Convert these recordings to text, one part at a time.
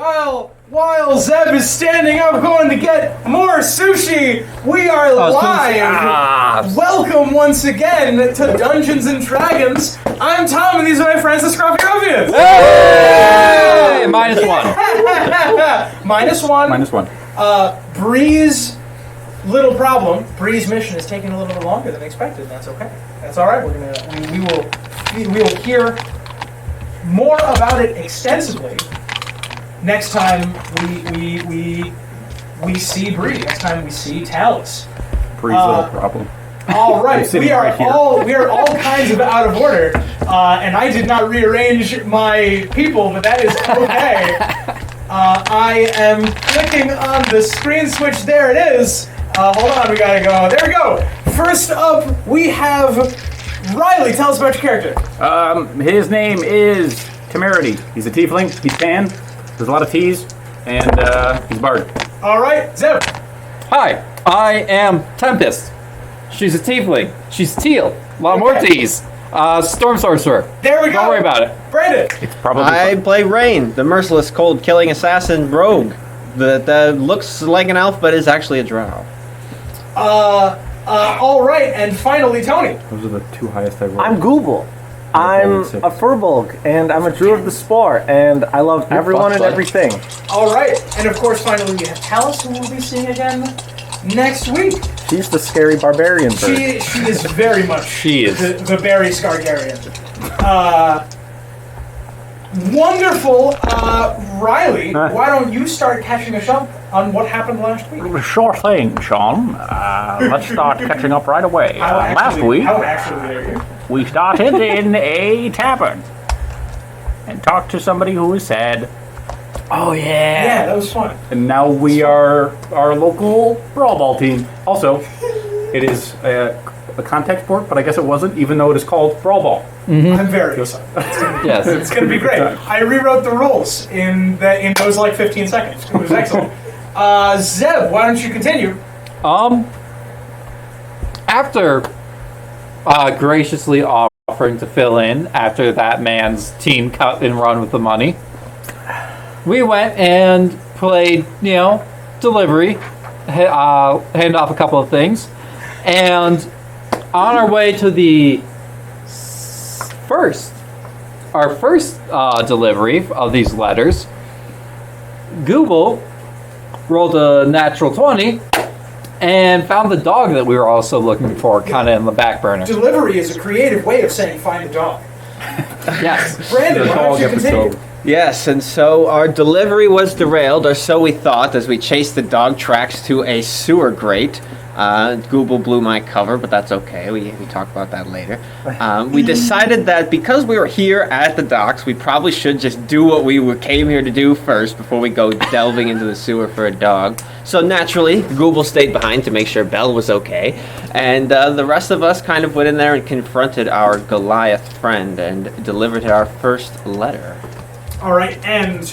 While Zeb is standing up going to get more sushi, we are live! Welcome once again to Dungeons and Dragons. I'm Tom and these are my friends, the Scruffy Ruffians! Hey! Minus one. Minus one. Bree's little problem. Bree's mission is taking a little bit longer than expected, and that's okay. That's alright. We will hear more about it extensively next time we see Bree. Next time we see Talus. Bree's little problem. All right, we are all kinds of out of order, and I did not rearrange my people, but that is okay. I am clicking on the screen switch. There it is. Hold on, we gotta go. There we go. First up, we have Riley. Tell us about your character. His name is Temerity. He's a tiefling. He's tan. There's a lot of T's, and he's bard. All right, Zeb. Hi, I am Tempest. She's a tiefling. She's teal. A lot more T's. Storm sorcerer. There we go. Don't worry about it. Brandon. It's probably I play Rain, the merciless, cold-killing assassin rogue that looks like an elf but is actually a drow. All right, and finally, Tony. Those are the two highest I rolled. I'm Google. I'm a Furbolg, and I'm a Druid of the Spore, and I love everyone and everything. All right, and of course, finally, we have Talus, who we'll be seeing again next week. She's the scary barbarian bird. She is very much the Barry Scargarian. Wonderful. Riley, why don't you start catching us up on what happened last week? Sure thing, Sean. Let's start catching up right away. Last week, how actually are you? we started in a tavern and talked to somebody who was sad. Oh, Yeah, that was fun. And now we are our local Brawl Ball team. Also, it is a contact sport, but I guess it wasn't, even though it is called Brawl Ball. I'm very excited. Yes. It's going to be great. I rewrote the rules in those like 15 seconds. It was excellent. Zeb, why don't you continue? After graciously offering to fill in after that man's team cut and run with the money, we went and played, delivery, hand off a couple of things, and on our way to the our first delivery of these letters, Google rolled a natural 20 and found the dog that we were also looking for, kind of in the back burner. Delivery is a creative way of saying find the dog. Yes. Brandon, why don't you continue? Yes, and so our delivery was derailed, or so we thought, as we chased the dog tracks to a sewer grate. Google blew my cover, but that's okay. We talk about that later. We decided that because we were here at the docks, we probably should just do what we came here to do first before we go delving into the sewer for a dog. So naturally, Google stayed behind to make sure Belle was okay, and the rest of us kind of went in there and confronted our Goliath friend and delivered our first letter. All right, and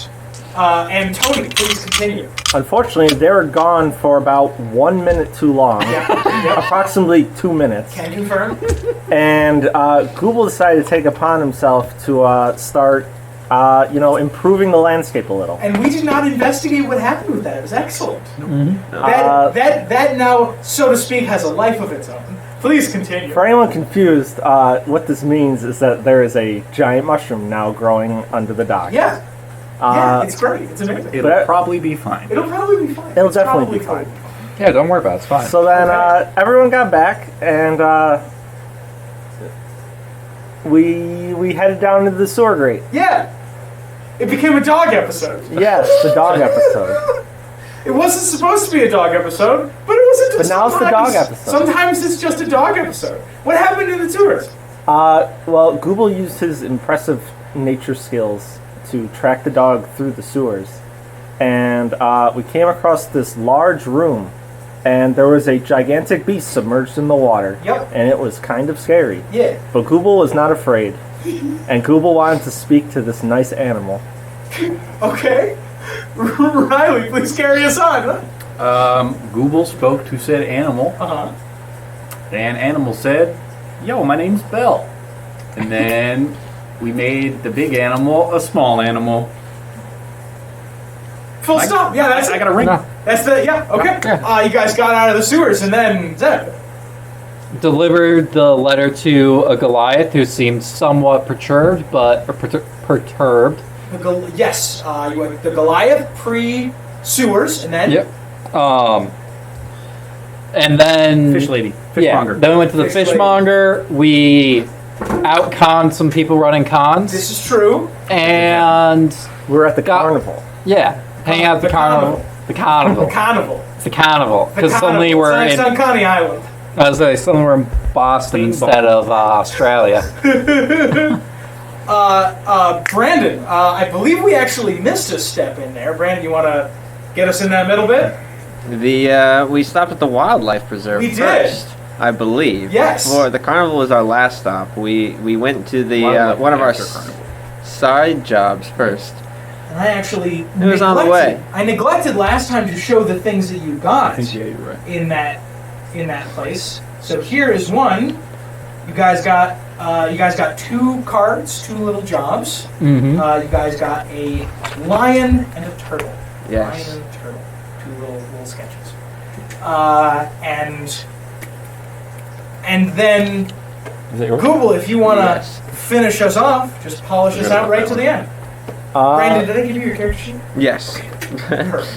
Tony, please continue. Unfortunately, they were gone for about 1 minute too long. Yeah. Approximately 2 minutes. Can confirm. And Google decided to take upon himself to start, improving the landscape a little. And we did not investigate what happened with that. It was excellent. Mm-hmm. That now, so to speak, has a life of its own. Please continue. For anyone confused, what this means is that there is a giant mushroom now growing under the dock. Yeah, it's great. It's amazing. It'll probably be fine. It'll probably be fine. It'll definitely be fine. Yeah, don't worry about it. It's fine. So then everyone got back, and we headed down into the sewer grate. Yeah. It became a dog episode. Yes, the dog episode. It wasn't supposed to be a dog episode, but it wasn't just. But now it's the dog episode. Sometimes it's just a dog episode. What happened in the sewers? Well, Google used his impressive nature skills to track the dog through the sewers. And we came across this large room, and there was a gigantic beast submerged in the water. Yep. And it was kind of scary. Yeah. But Google was not afraid. And Google wanted to speak to this nice animal. Okay. Riley, please carry us on. Google spoke to said animal, and animal said, "Yo, my name's Belle." And then we made the big animal a small animal. Full stop. Yeah, that's I it. got a ring. No. That's the okay. Yeah. You guys got out of the sewers, and then Zeb. Delivered the letter to a Goliath who seemed somewhat perturbed, perturbed. Yes, you went the Goliath pre-sewers, and then Yep. And then Fish lady. yeah. Fishmonger. Then we went to the Fish lady. fishmonger. We out-conned some people running cons, this is true. and We're at the Got- carnival. yeah, hang out at the The carnival. The carnival. The carnival. It's the carnival. The Because suddenly carnival. we're It's in. on Coney Island. I was like, suddenly we're in Boston instead of Australia. Brandon, I believe we actually missed a step in there. Brandon, you want to get us in that middle bit? We stopped at the wildlife preserve We did. first, I believe. Yes. Before the carnival was our last stop. We went to the Wildlife one of our after carnival. side jobs first. And I actually It was on the way. I neglected last time to show the things that you got Yeah, you're right. in that place. So here is one. You guys got two cards, two little jobs. Mm-hmm. You guys got a lion and a turtle. Yes. Lion and a turtle. Two little sketches. And then Is that yours? Google, if you want to Yes. finish us off, just polish us out right to the end. Brandon, did I give you your character sheet? Yes. Perfect.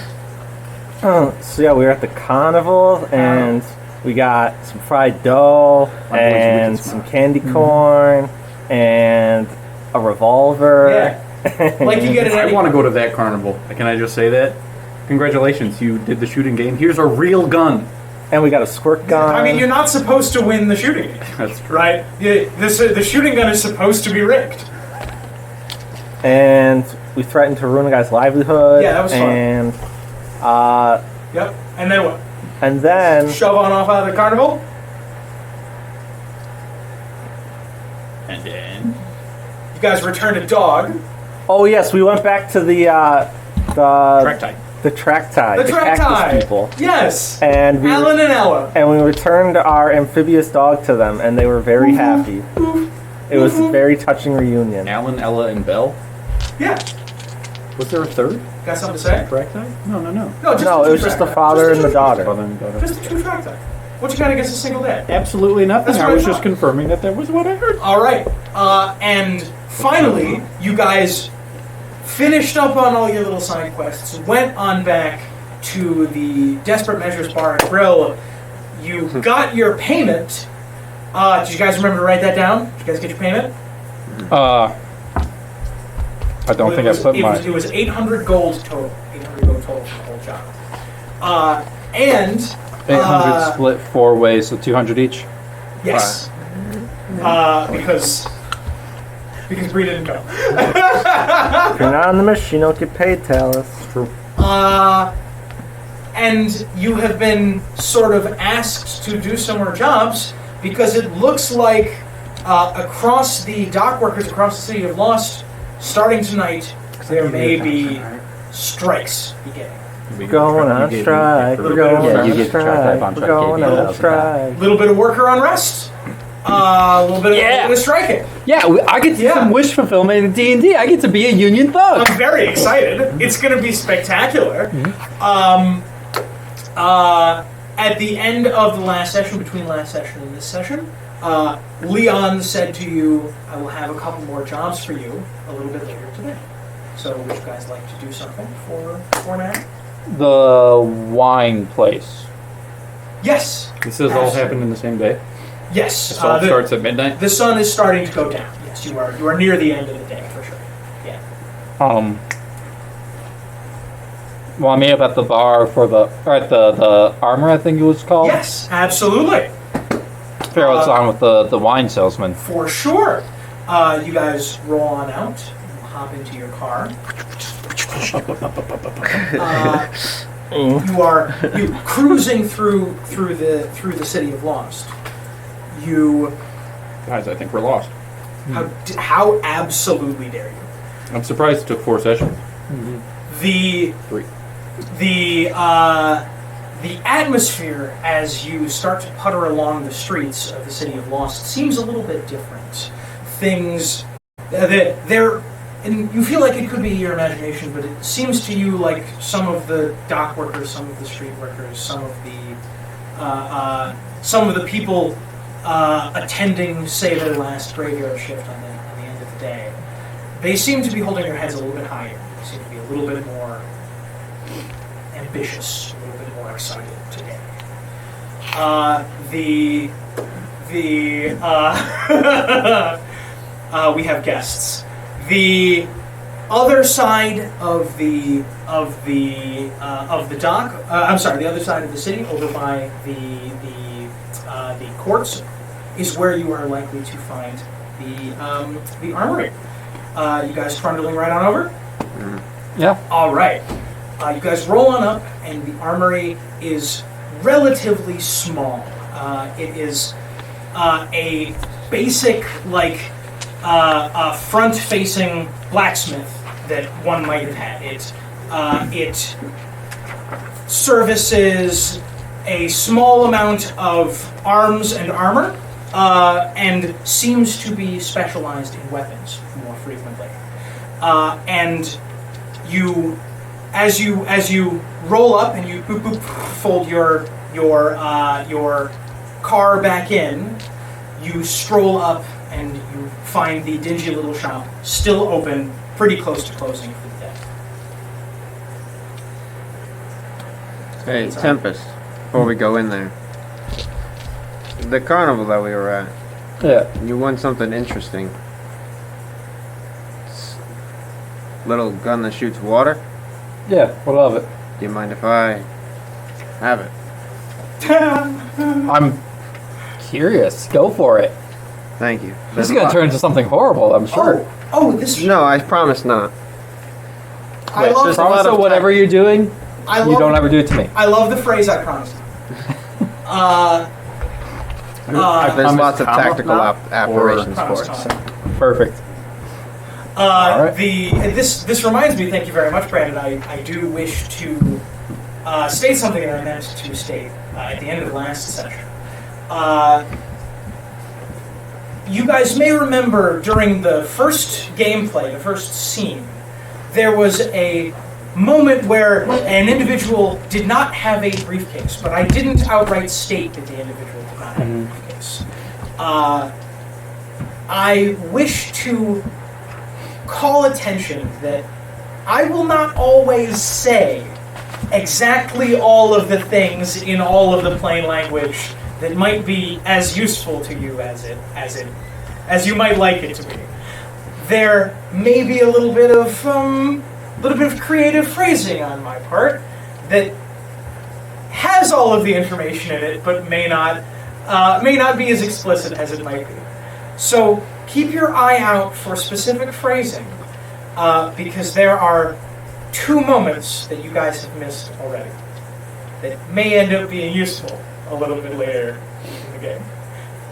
So yeah, we were at the carnival, and we got some fried dough, and some candy corn, and a revolver. Yeah. Like you get it I any. want to go to that carnival. Can I just say that? Congratulations, you did the shooting game. Here's a real gun. And we got a squirt gun. I mean, you're not supposed to win the shooting game, That's true. right? The shooting gun is supposed to be rigged. And we threatened to ruin a guy's livelihood. Yeah, that was fun. And Yep. And then what? and then Shove on off out of the carnival? And then You guys returned a dog. oh yes, we went back to the track tie. the track tie, The track cactus tie. people, Yes. and we Alan and Ella. and we returned our amphibious dog to them, and they were very happy. It was a very touching reunion. Alan, Ella, and Belle. Yeah. Was there a third Got something to say? track tie? No. No, just No, the it two was just track the tie. father Just and the two daughter. Father and daughter. Just the two track tie. What you got against a single dad? Absolutely nothing. That's what I I was thought. just confirming that was what I heard. All right. And finally, you guys finished up on all your little side quests, went on back to the Desperate Measures Bar and Grill. You got your payment. Did you guys remember to write that down? Did you guys get your payment? I don't think I put it mine. it was 800 gold total. 800 gold total for the whole job. And 800 split 4 ways, so 200 each. yes, because Bree didn't go. If you're not on the mission, you don't get paid, Talus. And you have been sort of asked to do some more jobs because it looks like across the dock workers across the city of Lost, starting tonight, there may be strikes beginning. We're going on strike. We're going Yeah, you on get track strike. on We're track, going you get on 1,000 strike. A little bit of worker unrest. A little bit of striking. Yeah, I get to do Yeah. some wish fulfillment in D&D. I get to be a union thug. I'm very excited. It's going to be spectacular. At the end of the last session, between last session and this session, Leon said to you, I will have a couple more jobs for you a little bit later today. So would you guys like to do something for now? The wine place. Yes. This has all happened in the same day. Yes. This all starts at midnight. The sun is starting to go down. Yes, you are near the end of the day for sure. Yeah. Well, I meet up at the bar for the Armory, I think it was called. Yes, absolutely. Figure out what's on with the wine salesman. For sure. You guys roll on out. Hop into your car. You cruising through the city of Lost. You Guys, I think we're lost. how absolutely dare you? I'm surprised it took 4 sessions. The 3. the atmosphere as you start to putter along the streets of the city of Lost seems a little bit different. Things and you feel like it could be your imagination, but it seems to you like some of the dock workers, some of the street workers, some of the people attending, say, their last graveyard shift on the end of the day, they seem to be holding their heads a little bit higher. They seem to be a little bit more ambitious, a little bit more excited today. We have guests. The other side of the dock. The other side of the city, over by the courts, is where you are likely to find the armory. You guys trundling right on over? Yeah. All right. You guys roll on up, and the armory is relatively small. It is a basic, front-facing blacksmith that one might have had. It services a small amount of arms and armor, and seems to be specialized in weapons more frequently. And as you roll up and you boop, boop, fold your car back in, you stroll up and you find the dingy little shop still open, pretty close to closing for the day. Hey, Tempest, before we go in there. The carnival that we were at, Yeah. you won something interesting. Little gun that shoots water. Yeah. What of it? Do you mind if I have it? I'm curious. Go for it. Thank you. This is going to turn into something horrible, I'm sure. This. No, I promise not. I love. just a lot Promise of that whatever you're doing, you don't ever do it to me. I love the phrase "I promise." There's lots of tactical operations for Promise it. not. So. Perfect. Alright. This reminds me. Thank you very much, Brandon. I do wish to state something that I meant to state at the end of the last session. You guys may remember during the first gameplay, the first scene, there was a moment where an individual did not have a briefcase, but I didn't outright state that the individual did not have a briefcase. I wish to call attention that I will not always say exactly all of the things in all of the plain language that might be as useful to you as you might like it to be. There may be a little bit of creative phrasing on my part that has all of the information in it, but may not be as explicit as it might be. So keep your eye out for specific phrasing, because there are 2 moments that you guys have missed already that may end up being useful a little bit later in the game.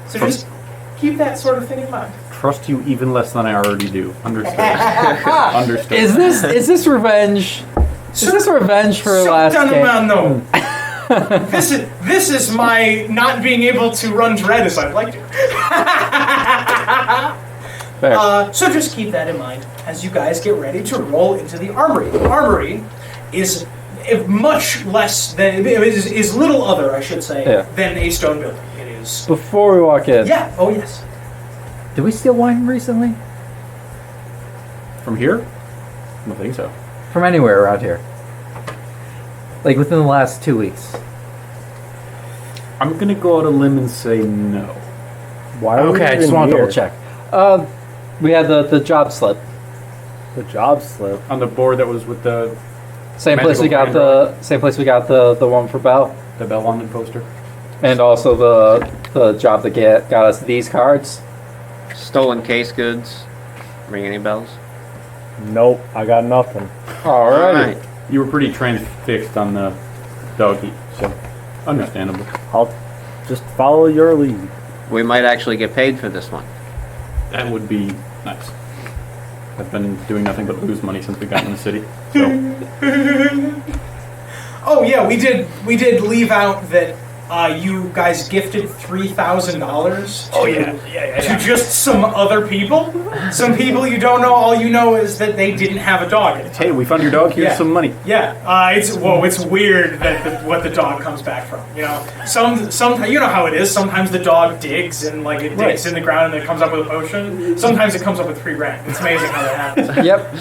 So just keep that sort of thing in mind. Trust you even less than I already do. Understood. Understood. Is this revenge? Is this revenge for last game? No. This is my not being able to run Dread as I'd like to. Fair. So just keep that in mind as you guys get ready to roll into the armory. The armory is much less than is little other, I should say, than a stone building. It is. Before we walk in. Yeah. Oh yes. Did we steal wine recently? From here? I don't think so. From anywhere around here? Like within the last 2 weeks? I'm going to go out on a limb and say no. Why are we Okay, I just even want to here? double check. We had the job slip. The job slip. On the board that was with the Same place we got the one for Bell. Bell London poster. And also the job that got us these cards. Stolen case goods. Ring any bells? Nope, I got nothing. Alrighty. You were pretty transfixed on the doggy, so understandable. I'll just follow your lead. We might actually get paid for this one. That would be nice. I've been doing nothing but lose money since we got in the city. So Oh yeah, we did leave out that you guys gifted $3,000 Oh, yeah. to just some other people. Some people you don't know. All you know is that they didn't have a dog. Hey, we found your dog. Here's some money. Yeah, it's weird that what the dog comes back from. You know, some you know how it is. Sometimes the dog digs and like it digs in the ground and then it comes up with a potion. Sometimes it comes up with $3,000. It's amazing how that happens. Yep.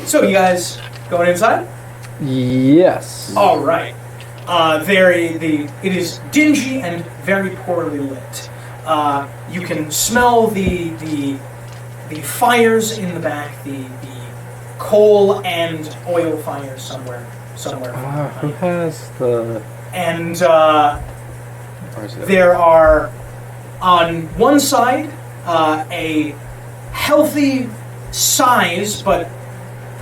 So you guys going inside? Yes. All right. It is dingy and very poorly lit. You can smell the fires in the back, the coal and oil fires somewhere. Who has the? And Where is it? there are on one side a healthy size but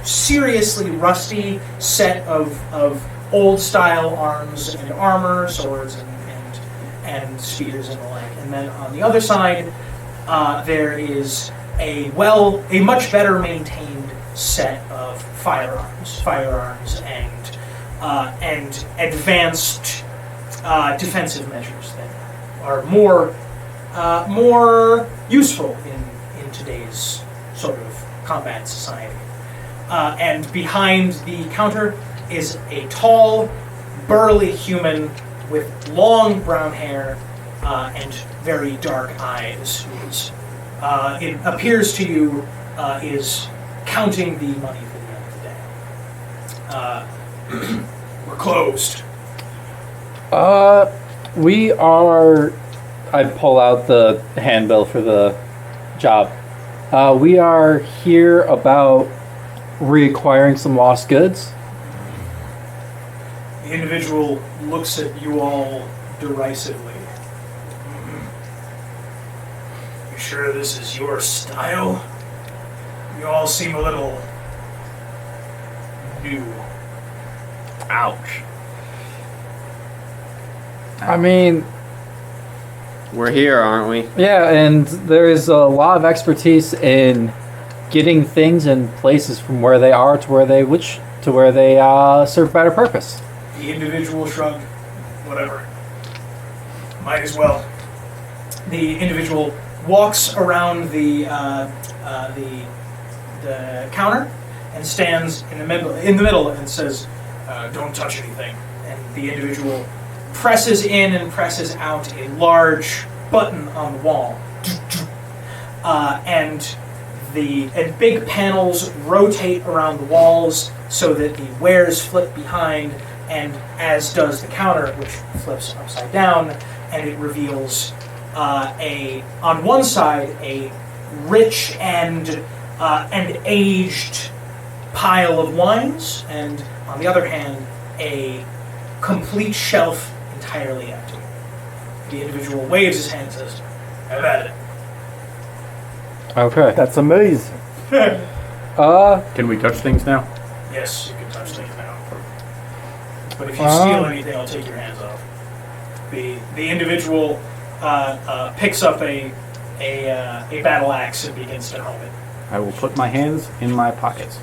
seriously rusty set of old style arms and armor, swords and spears and the like. And then on the other side, there is a much better maintained set of firearms and advanced defensive measures that are more useful in today's sort of combat society. And behind the counter is a tall, burly human with long brown hair and very dark eyes, who's, it appears to you, is counting the money for the end of the day. We're closed. We are. I pull out the handbill for the job. We are here about reacquiring some lost goods. The individual looks at you all derisively. You sure this is your style? You all seem a little new. Ouch. I mean, We're here, aren't we? yeah, and there is a lot of expertise in getting things in places from where they are to where they serve better purpose. The individual shrugged. Whatever. Might as well. The individual walks around the counter and stands in the middle and says, "Don't touch anything." And the individual presses in and presses out a large button on the wall, and big panels rotate around the walls so that the wares flip behind, and as does the counter, which flips upside down, and it reveals on one side a rich and aged pile of wines, and on the other hand a complete shelf entirely empty. The individual waves his hand and says, "Have at it." Okay. That's amazing. Can we touch things now? Yes, you can touch things now. But if you steal anything, I'll take your hands off. The individual picks up a battle axe and begins to hone it. I will put my hands in my pockets.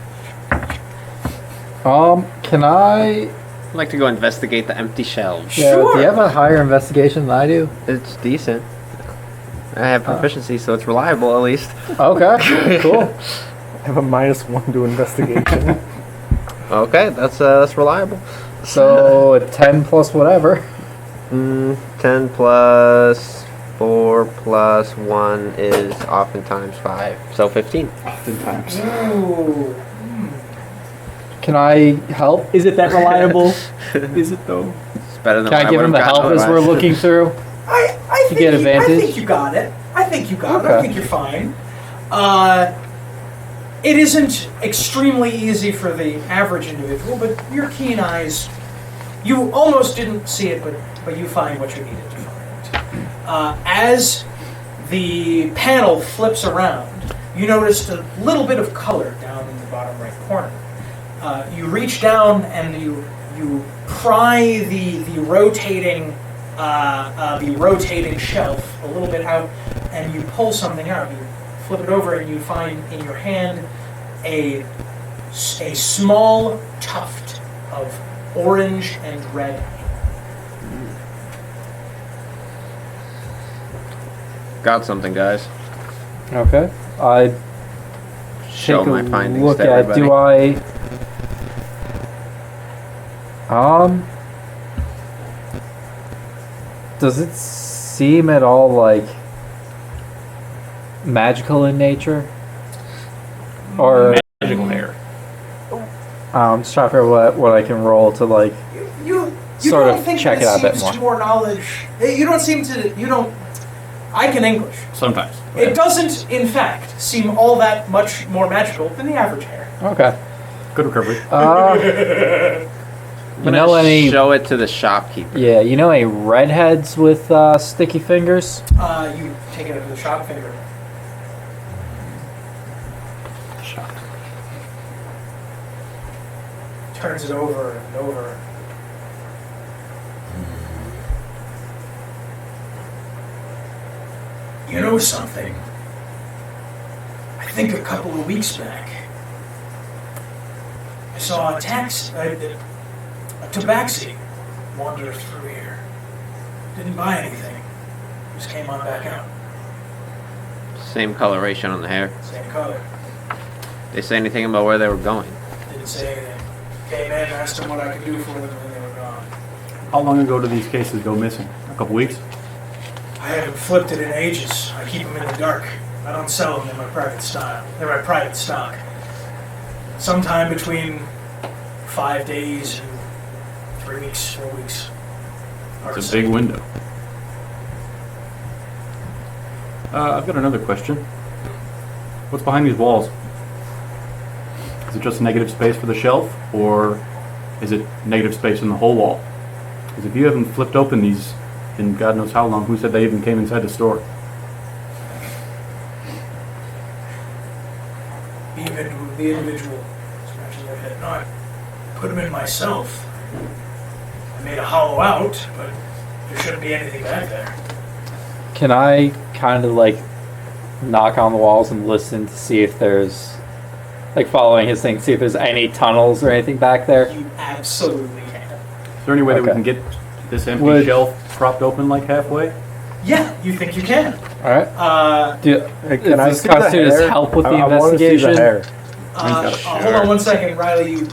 Can I? I'd like to go investigate the empty shelves. Yeah, Sure. do you have a higher investigation than I do? It's decent. I have proficiency, so it's reliable at least. Okay, cool. I have a -1 to investigation. Okay, that's reliable. So 10 plus whatever. 10 plus 4 plus 1 is oftentimes 5, so 15. Oftentimes. Ooh. Can I help? Is it that reliable? Is it though? It's better than Can what I give him would've the help gotten as we're otherwise. looking through? I To get advantage? I think you got it. I think you got it. I Okay. think you're fine. It isn't extremely easy for the average individual, but your keen eyes, you almost didn't see it, but you find what you needed to find. As the panel flips around, you noticed a little bit of color down in the bottom right corner. You reach down and you pry the rotating shelf a little bit out, and you pull something out. You flip it over, and you find in your hand a small tuft of orange and red. Got something, guys. Okay. I Show take a my findings look to at. everybody. Do I? Does it seem at all like magical in nature? Or Magical hair. just trying to figure out what I can roll to like. You Sort don't of think check that it out a bit seems more. to more knowledge. You don't seem to. You don't. I can English. Sometimes. It doesn't, in fact, seem all that much more magical than the average hair. Okay. Good recovery. You know any? Show it to the shopkeeper. Yeah, you know any redheads with sticky fingers? You take it up to the shop finger. Turns it over and over. You know something? I think a couple of weeks back, I saw a tabaxi wander through here. Didn't buy anything. Just came on back out. Same coloration on the hair. Same color. They say anything about where they were going? Didn't say anything. Came in, asked them what I could do for them, and they were gone. How long ago do these cases go missing? A couple weeks? I haven't flipped it in ages. I keep them in the dark. I don't sell them in my private stock. They're my private stock. Sometime between 5 days and 3 weeks, 4 weeks. Hard to It's a say. big window. I've got another question. What's behind these walls? Is it just negative space for the shelf, or is it negative space in the whole wall? Because if you haven't flipped open these in God knows how long, who said they even came inside the store? The individual scratches their head. No, I put them in myself. I made a hollow out, but there shouldn't be anything back there. Can I kind of like knock on the walls and listen to see if there's like following his thing, see if there's any tunnels or anything back there? You absolutely can. Is there any way that we Okay. can get this empty Would- shelf propped open like halfway? Yeah, you think you can. All right. Can Can I this see the constitute as hair? help with the I wanna see the investigation? hair. Hold on 1 second, Riley. You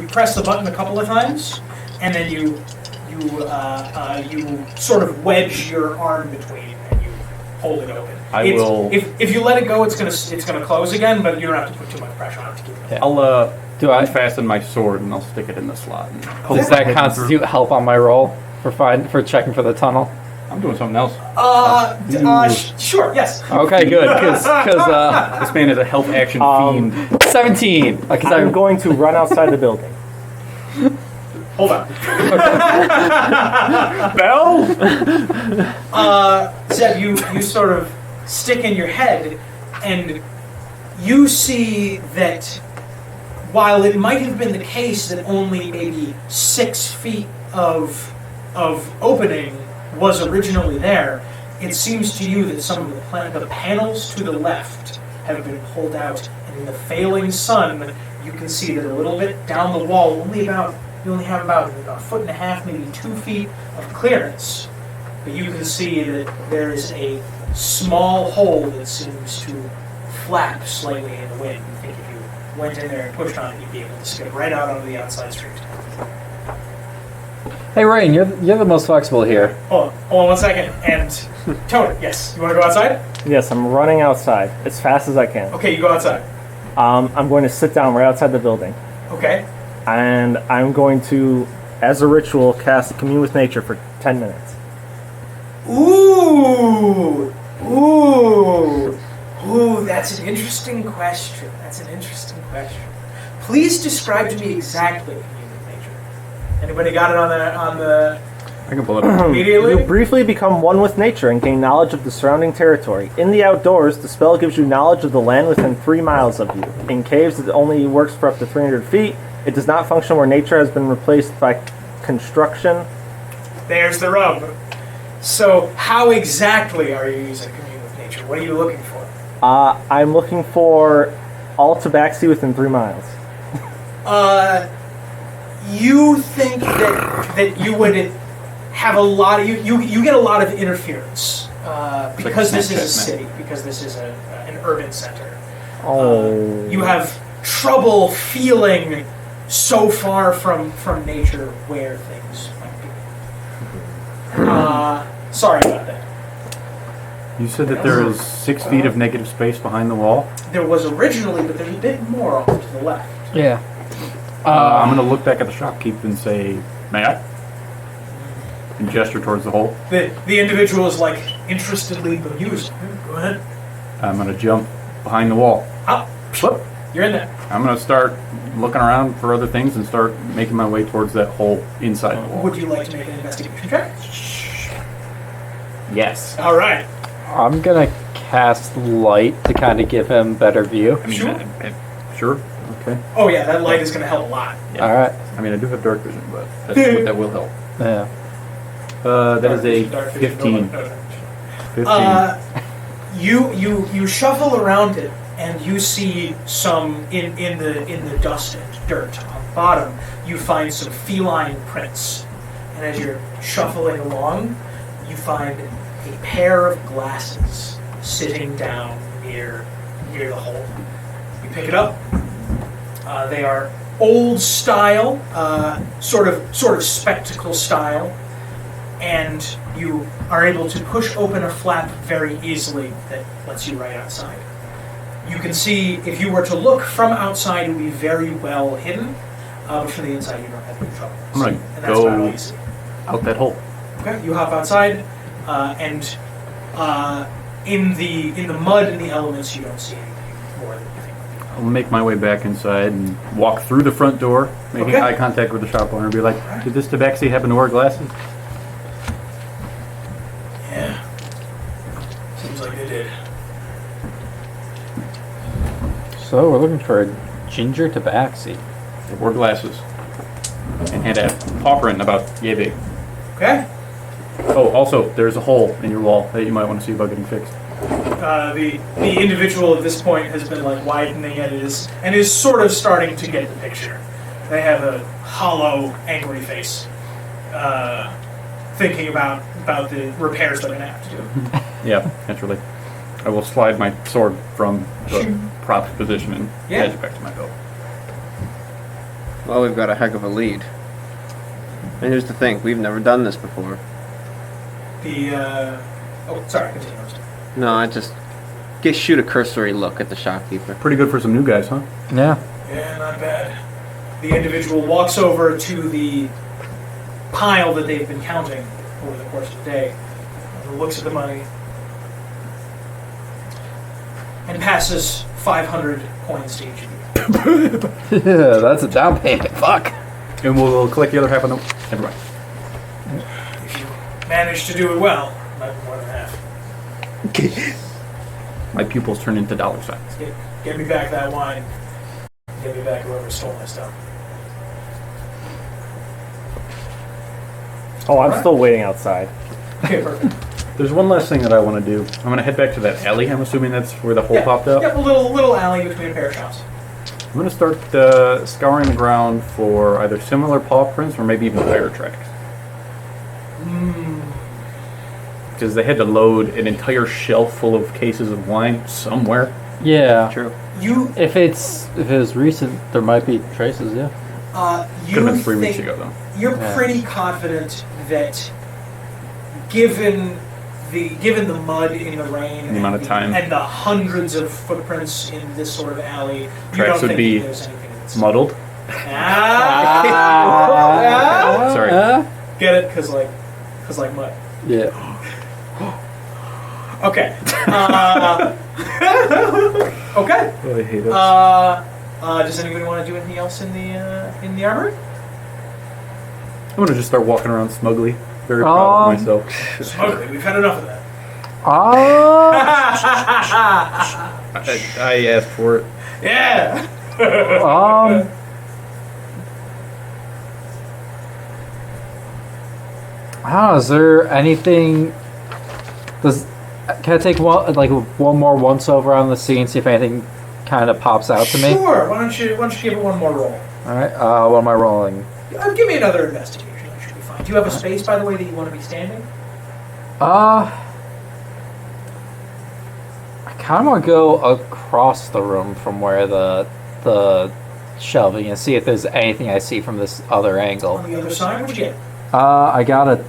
press the button a couple of times, and then you sort of wedge your arm between, and you hold it open. I will- If you let it go, it's gonna close again, but you don't have to put too much pressure on it to keep it. Yeah. I'll Do I? unfasten my sword and I'll stick it in the slot. And Does that constitute help on my roll for checking for the tunnel? I'm doing something else. Sure, yes. Okay, good. Because This man is a health action fiend. 17. Because I'm going to run outside the building. Hold on. Bell? Zeb, you sort of stick in your head, and you see that while it might have been the case that only maybe 6 feet of opening was originally there, it seems to you that some of the panels to the left have been pulled out, and in the failing sun, you can see that a little bit down the wall, you only have about a foot and a half, maybe 2 feet of clearance, but you can see that there is a small hole that seems to flap slightly in the wind. You think if you went in there and pushed on it, you'd be able to skip right out onto the outside street. hey, Rain, you're the most flexible here. Hold on 1 second. And Tony, yes, you want to go outside? Yes, I'm running outside as fast as I can. Okay, you go outside. I'm going to sit down right outside the building. Okay. And I'm going to, as a ritual, cast Commune with Nature for 10 minutes. Ooh, that's an interesting question. Please describe to me exactly human nature. Anybody got it on the I can pull it up. immediately? You briefly become one with nature and gain knowledge of the surrounding territory. In the outdoors, the spell gives you knowledge of the land within 3 miles of you. In caves, it only works for up to 300 feet. It does not function where nature has been replaced by construction. There's the rub. So, how exactly are you using Commune with Nature? What are you looking for? I'm looking for all tabaxi within 3 miles. You think that you would have a lot of you get a lot of interference because this is a Snapchat, city, because this is an urban center. Oh. You have trouble feeling so far from nature where things might be. Sorry about that. You said that there is 6 feet of negative space behind the wall. There was originally, but there's a bit more off to the left. Yeah. I'm going to look back at the shopkeep and say, "May I?" And gesture towards the hole. The individual is like interestedly bemused. Go ahead. I'm going to jump behind the wall. Up. Whoop. You're in there. I'm going to start looking around for other things and start making my way towards that hole inside the wall. Would you like to make an investigation check? Yes. All right. I'm gonna cast light to kind of give him better view. I mean, Sure. Sure. Okay. Oh yeah, that light is going to help a lot. Yeah. All right. I mean, I do have dark vision, but that will help. Yeah. That is a Dark vision, 15. no, no. 15. You shuffle around it and you see some in the dust and dirt on the bottom. You find some feline prints, and as you're shuffling along, you find a pair of glasses sitting down near the hole. You pick it up. They are old style, sort of spectacle style, and you are able to push open a flap very easily that lets you right outside. You can see, if you were to look from outside, it would be very well hidden, but from the inside you don't have any trouble. I'm gonna And that's about all go you see. out that hole. Okay, you hop outside, and in the mud and the elements, you don't see anything more than you think. I'll make my way back inside and walk through the front door, making Okay. eye contact with the shop owner and be like, "Did this tabaxi happen to wear glasses?" Yeah, seems like they did. So we're looking for a ginger tabaxi. They wore glasses and had a paw print about yay big. Okay, Oh, also, there's a hole in your wall that you might want to see about getting fixed. the individual at this point has been like widening it and is sort of starting to get the picture. They have a hollow, angry face, thinking about the repairs they're gonna have to do. Yeah, naturally. I will slide my sword from the prop position and Yeah. edge it back to my belt. Well, we've got a heck of a lead. And here's the thing, we've never done this before. Sorry, continue. No, I just shoot a cursory look at the shopkeeper. Pretty good for some new guys, huh? Yeah. Yeah, not bad. The individual walks over to the pile that they've been counting over the course of the day, looks at the money, and passes 500 coins to each of you. Yeah, that's a down payment. Fuck. And we'll collect the other half of them. Never mind. If you manage to do it well, might be more than half. My pupils turn into dollar signs. Get me back that wine. Get me back whoever stole my stuff. Oh, I'm Alright. still waiting outside. Okay, perfect. There's one last thing that I want to do. I'm going to head back to that alley. I'm assuming that's where the hole popped up. Yep, a little alley between a pair of shops. I'm going to start scouring the ground for either similar paw prints or maybe even tire tracks. Because they had to load an entire shelf full of cases of wine somewhere. Yeah. True. If it was recent, there might be traces. Yeah. Could have been 3 weeks ago, though. You're Yeah. pretty confident that, given the mud in the rain, The amount of time. and the hundreds of footprints in this sort of alley, you Tracks don't would think be there's anything that's Muddled. Ah! Sorry. Get it? Cause like mud. Yeah. Okay. Okay. Oh, I hate it. Does anybody want to do anything else in the armory? I'm going to just start walking around smugly. Very proud of myself. Smugly. We've had enough of that. I asked for it. Yeah. I don't know, is there anything? Can I take one more once over on the scene, see if anything kind of pops out to me? Sure. Why don't you give it one more roll? All right. What am I rolling? Give me another investigation. That should be fine. Do you have a space, by the way, that you want to be standing? I kind of want to go across the room from where the shelving and see if there's anything I see from this other angle. On the other side, what'd you get? I got a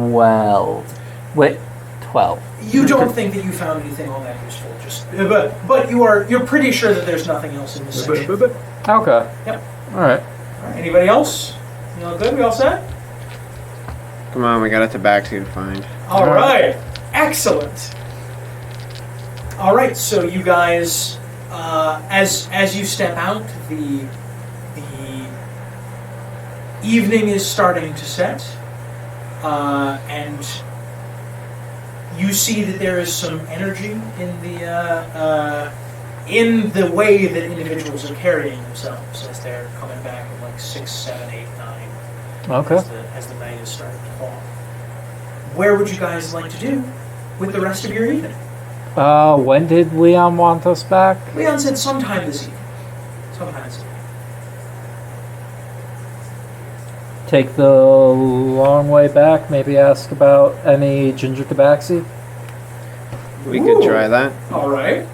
12. Wait, 12. You don't think that you found anything all that useful, but you're pretty sure that there's nothing else in this section. Okay. Yep. All right. Anybody else? You all good? We all set? Come on, we got a tabaxi to find. All right. Excellent. All right. So you guys, as you step out, the evening is starting to set, and you see that there is some energy in the way that individuals are carrying themselves as they're coming back at like 6, 7, 8, 9. Okay. As the night is starting to fall. Where would you guys like to do with the rest of your evening? When did Leon want us back? Leon said sometime this evening. Sometime this evening. Take the long way back. Maybe ask about any ginger tabaxi. We could try that. All right.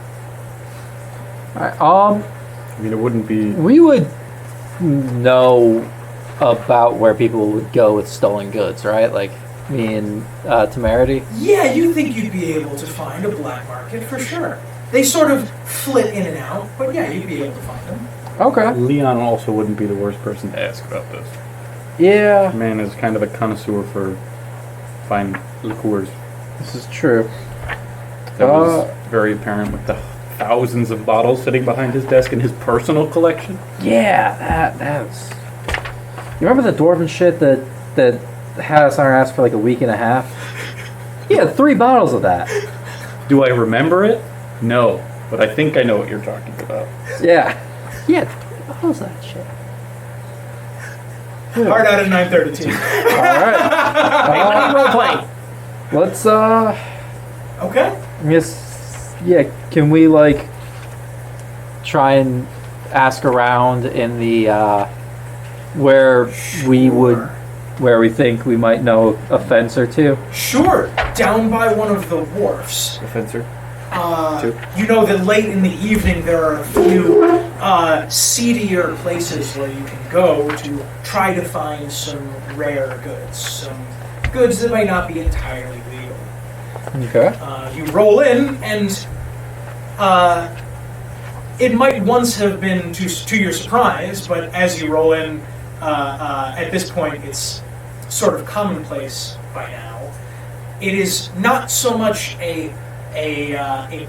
All right. I mean, it wouldn't be. We would know about where people would go with stolen goods, right? Like me and Temerity. Yeah, you think you'd be able to find a black market for sure. They sort of flit in and out, but yeah, you'd be able to find them. Okay. Leon also wouldn't be the worst person to ask about this. Yeah. Man is kind of a connoisseur for fine liqueurs. This is true. That was very apparent with the thousands of bottles sitting behind his desk in his personal collection. Yeah, that's. You remember the dwarven shit that had us on our ass for like a week and a half? He had 3 bottles of that. Do I remember it? No, but I think I know what you're talking about. Yeah. Yeah, 3 bottles of that shit. Hard out at 9:32. All right. Let's Okay. can we like try and ask around in the where we think we might know a fence or two? Sure. Down by one of the wharfs. The fencer. You know that late in the evening there are a few seedier places where you can go to try to find some rare goods, some goods that might not be entirely legal. Okay. You roll in, and it might once have been to your surprise, but as you roll in, at this point it's sort of commonplace by now. It is not so much a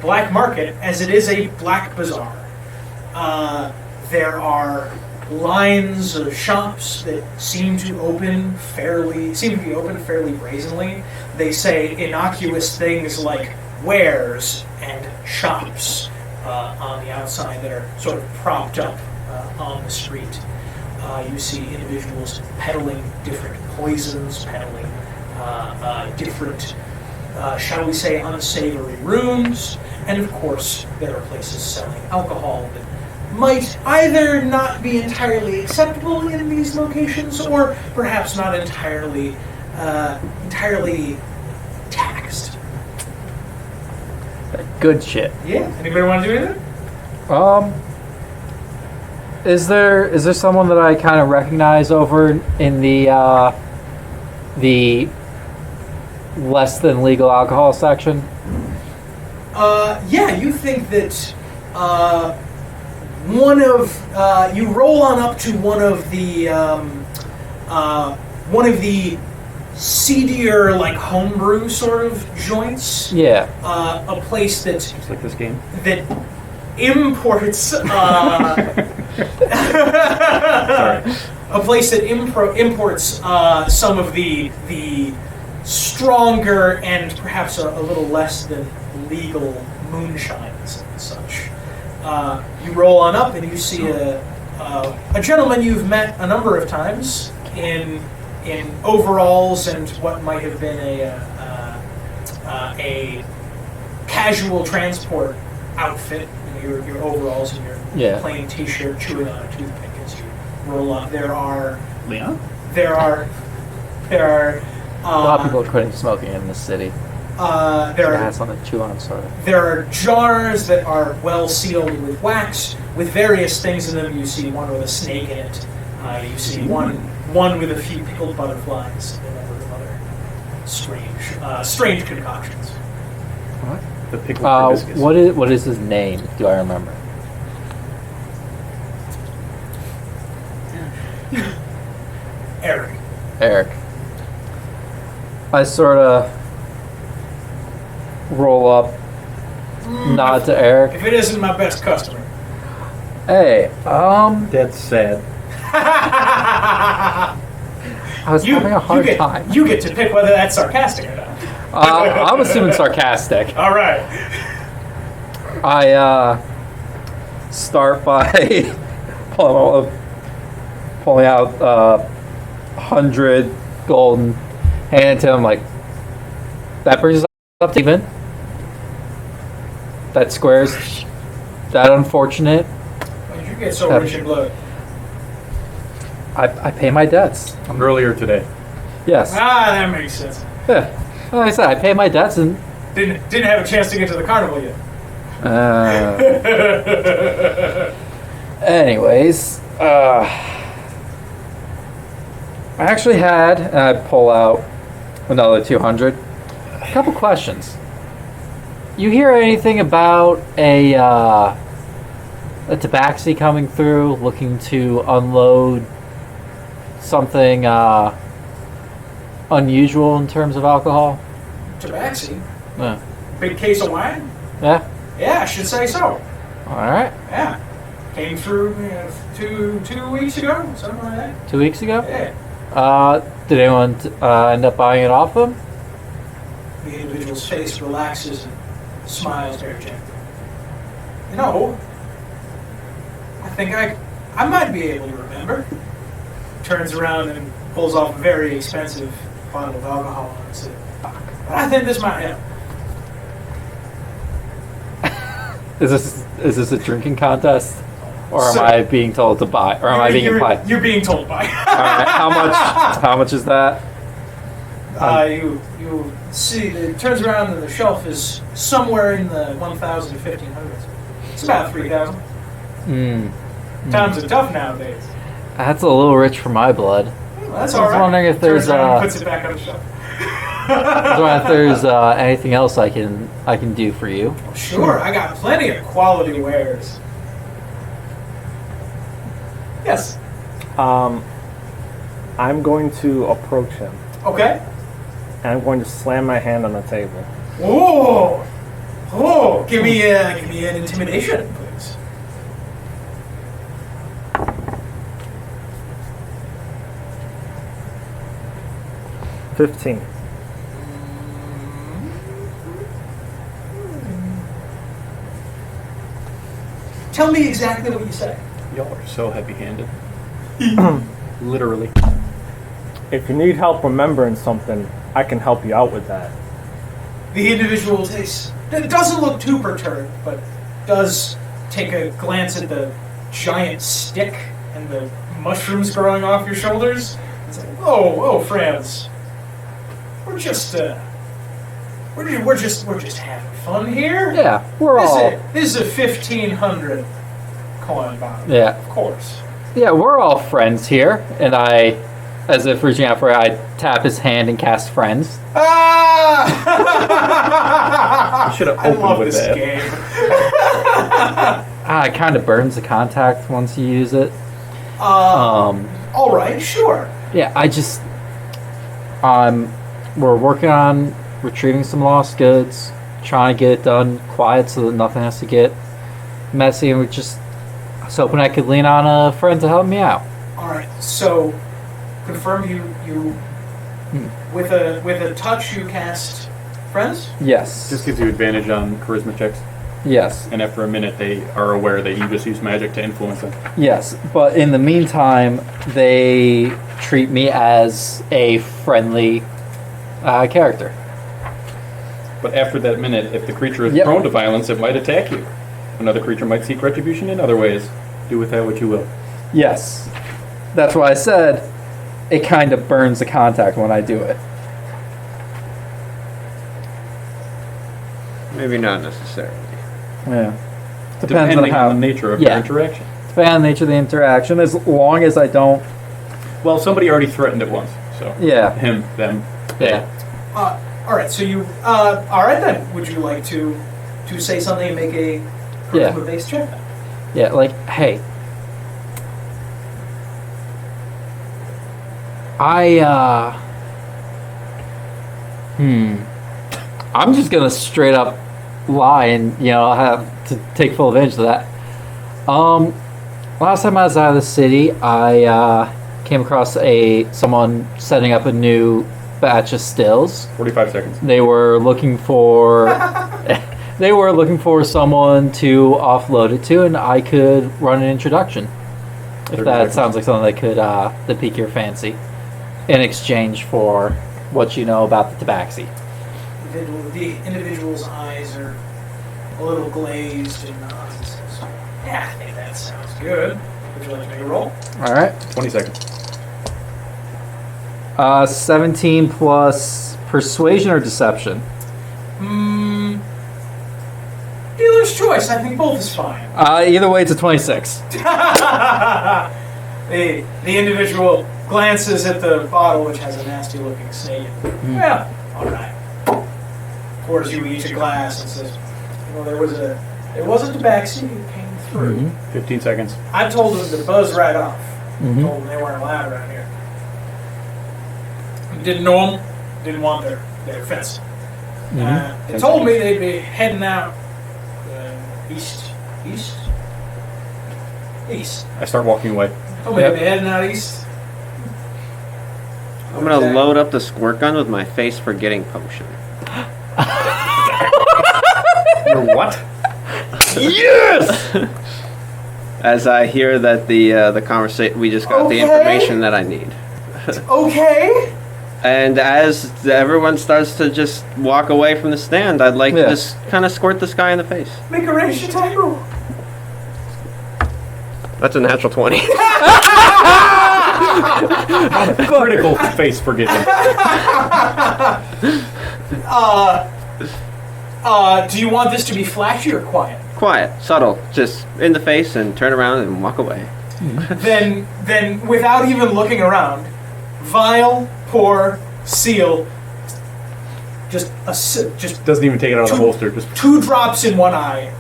black market as it is a black bazaar. There are lines of shops that seem to be open fairly brazenly. They say innocuous things like wares and shops on the outside that are sort of propped up on the street. You see individuals peddling different poisons, peddling different, shall we say, unsavory runes, and of course there are places selling alcohol that might either not be entirely acceptable in these locations, or perhaps not entirely taxed. Good shit. Yeah. Anybody want to do anything? Is there someone that I kind of recognize over in the less than legal alcohol section? Yeah, you think that you roll on up to one of the seedier, like homebrew sort of joints. Yeah. A place that Just like this game. that imports Sorry. a place that imports some of the stronger and perhaps a little less than legal moonshines and such. You roll on up and you see a gentleman you've met a number of times in overalls and what might have been a casual transport outfit. Your overalls and your plain t-shirt, chewing on a toothpick as you roll up. Leon? There are There are A lot of people are quitting smoking in this city. there I are had something to chew on, sorry. There are jars that are well sealed with wax, with various things in them. You see one with a snake in it. You see one with a few pickled butterflies, and a number of other strange concoctions. What? The pickled hibiscus. What is his name? Do I remember? Eric. Eric. I sort of roll up, nod to Eric. If it isn't my best customer. Hey, That's sad. I was having a hard time. You get to pick whether that's sarcastic or not. I'm assuming sarcastic. All right. I start by pulling out 100 gold and hand it to him. Like, that brings us up to even. That squares that unfortunate. When did you get so rich in blood? I pay my debts. Earlier today. Yes. That makes sense. Yeah. Like I said, I pay my debts and. Didn't have a chance to get to the carnival yet. Anyways, I actually had, and I pull out another 200. A couple questions. You hear anything about a tabaxi coming through, looking to unload something unusual in terms of alcohol? Tabaxi? Yeah. Big case of wine? Yeah. Yeah, I should say so. All right. Yeah. Came through 2 weeks ago, something like that. 2 weeks ago. Yeah. Did anyone end up buying it off them? The individual's face relaxes and smiles very gently. You know, I think I might be able to remember. Turns around and pulls off a very expensive bottle of alcohol and says, "But I think this might help." Is this a drinking contest, or am So- I being told to buy, or am I being implied? You're being told to buy. All right, how much is that? You see, it turns around and the shelf is somewhere in the 1,000 to 1,500s. It's about 3,000. Times are tough nowadays. That's a little rich for my blood. Well, that's I all was right. wondering if there's Turns around and puts it back on the shelf. I was wondering if there's anything else I can do for you. Sure, I got plenty of quality wares. Yes. I'm going to approach him, Okay. and I'm going to slam my hand on the table. Oh! Give me an intimidation, please. $15. Tell me exactly what you say. Y'all are so heavy-handed. Literally. If you need help remembering something, I can help you out with that. The individual doesn't look too perturbed, but does take a glance at the giant stick and the mushrooms growing off your shoulders. It's like, oh, Franz, we're just having fun here. Yeah, we're all. This is a 1,500 coin bottle. Yeah. Of course. Yeah, we're all friends here, and I, as if reaching out for it, I tap his hand and cast friends. Ah! You should have I opened love with this that. game. It kind of burns the contact once you use it. All right, sure. Yeah, we're working on retrieving some lost goods, trying to get it done quiet so that nothing has to get messy, and I was hoping I could lean on a friend to help me out. All right, so confirm you with a touch you cast friends. Yes. Just gives you advantage on charisma checks. Yes. And after a minute, they are aware that you just use magic to influence them. Yes, but in the meantime, they treat me as a friendly character. But after that minute, if the creature is Yep. prone to violence, it might attack you. Another creature might seek retribution in other ways. Do with that what you will. Yes. That's why I said it kind of burns the contact when I do it. Maybe not necessarily. Yeah. Depending on the nature of your interaction. Depending on the nature of the interaction, as long as I don't... Well, somebody already threatened it once, so... Yeah. Him, them. Yeah. Alright, so you... Alright then, would you like to say something and make a charisma-based check? Yeah, like, hey... I'm just gonna straight up lie and, I'll have to take full advantage of that. Last time I was out of the city, I came across someone setting up a new batch of stills. 45 seconds. They were looking for someone to offload it to, and I could run an introduction. If that sounds like something that pique your fancy, in exchange for what you know about the tabaxi. The individual's eyes are a little glazed and nods. Yeah, I think that sounds good. Would you like to make a roll? All right. 20 seconds. 17 plus persuasion or deception? Dealer's choice. I think both is fine. Either way, it's a 26. The individual glances at the bottle, which has a nasty-looking snake. Yeah, all right. Pours you each a glass and says, there wasn't a tabaxi. It came through. 15 seconds. I told them to buzz right off. Told them they weren't allowed around here. Didn't know them. Didn't want their fence. They told me they'd be heading out east. I start walking away. Told me they'd be heading out east. I'm gonna load up the squirt gun with my face forgetting potion. Your what? Yes! As I hear that the conversation, we just got the information that I need. Okay. And as everyone starts to just walk away from the stand, I'd like to just kind of squirt this guy in the face. Make a ranged attack roll. That's a natural 20. Critical face forgetting. Do you want this to be flashy or quiet? Quiet, subtle, just in the face and turn around and walk away. Then, without even looking around, vial, pour, seal. Just Doesn't even take it out of the holster. Just 2 drops in one eye,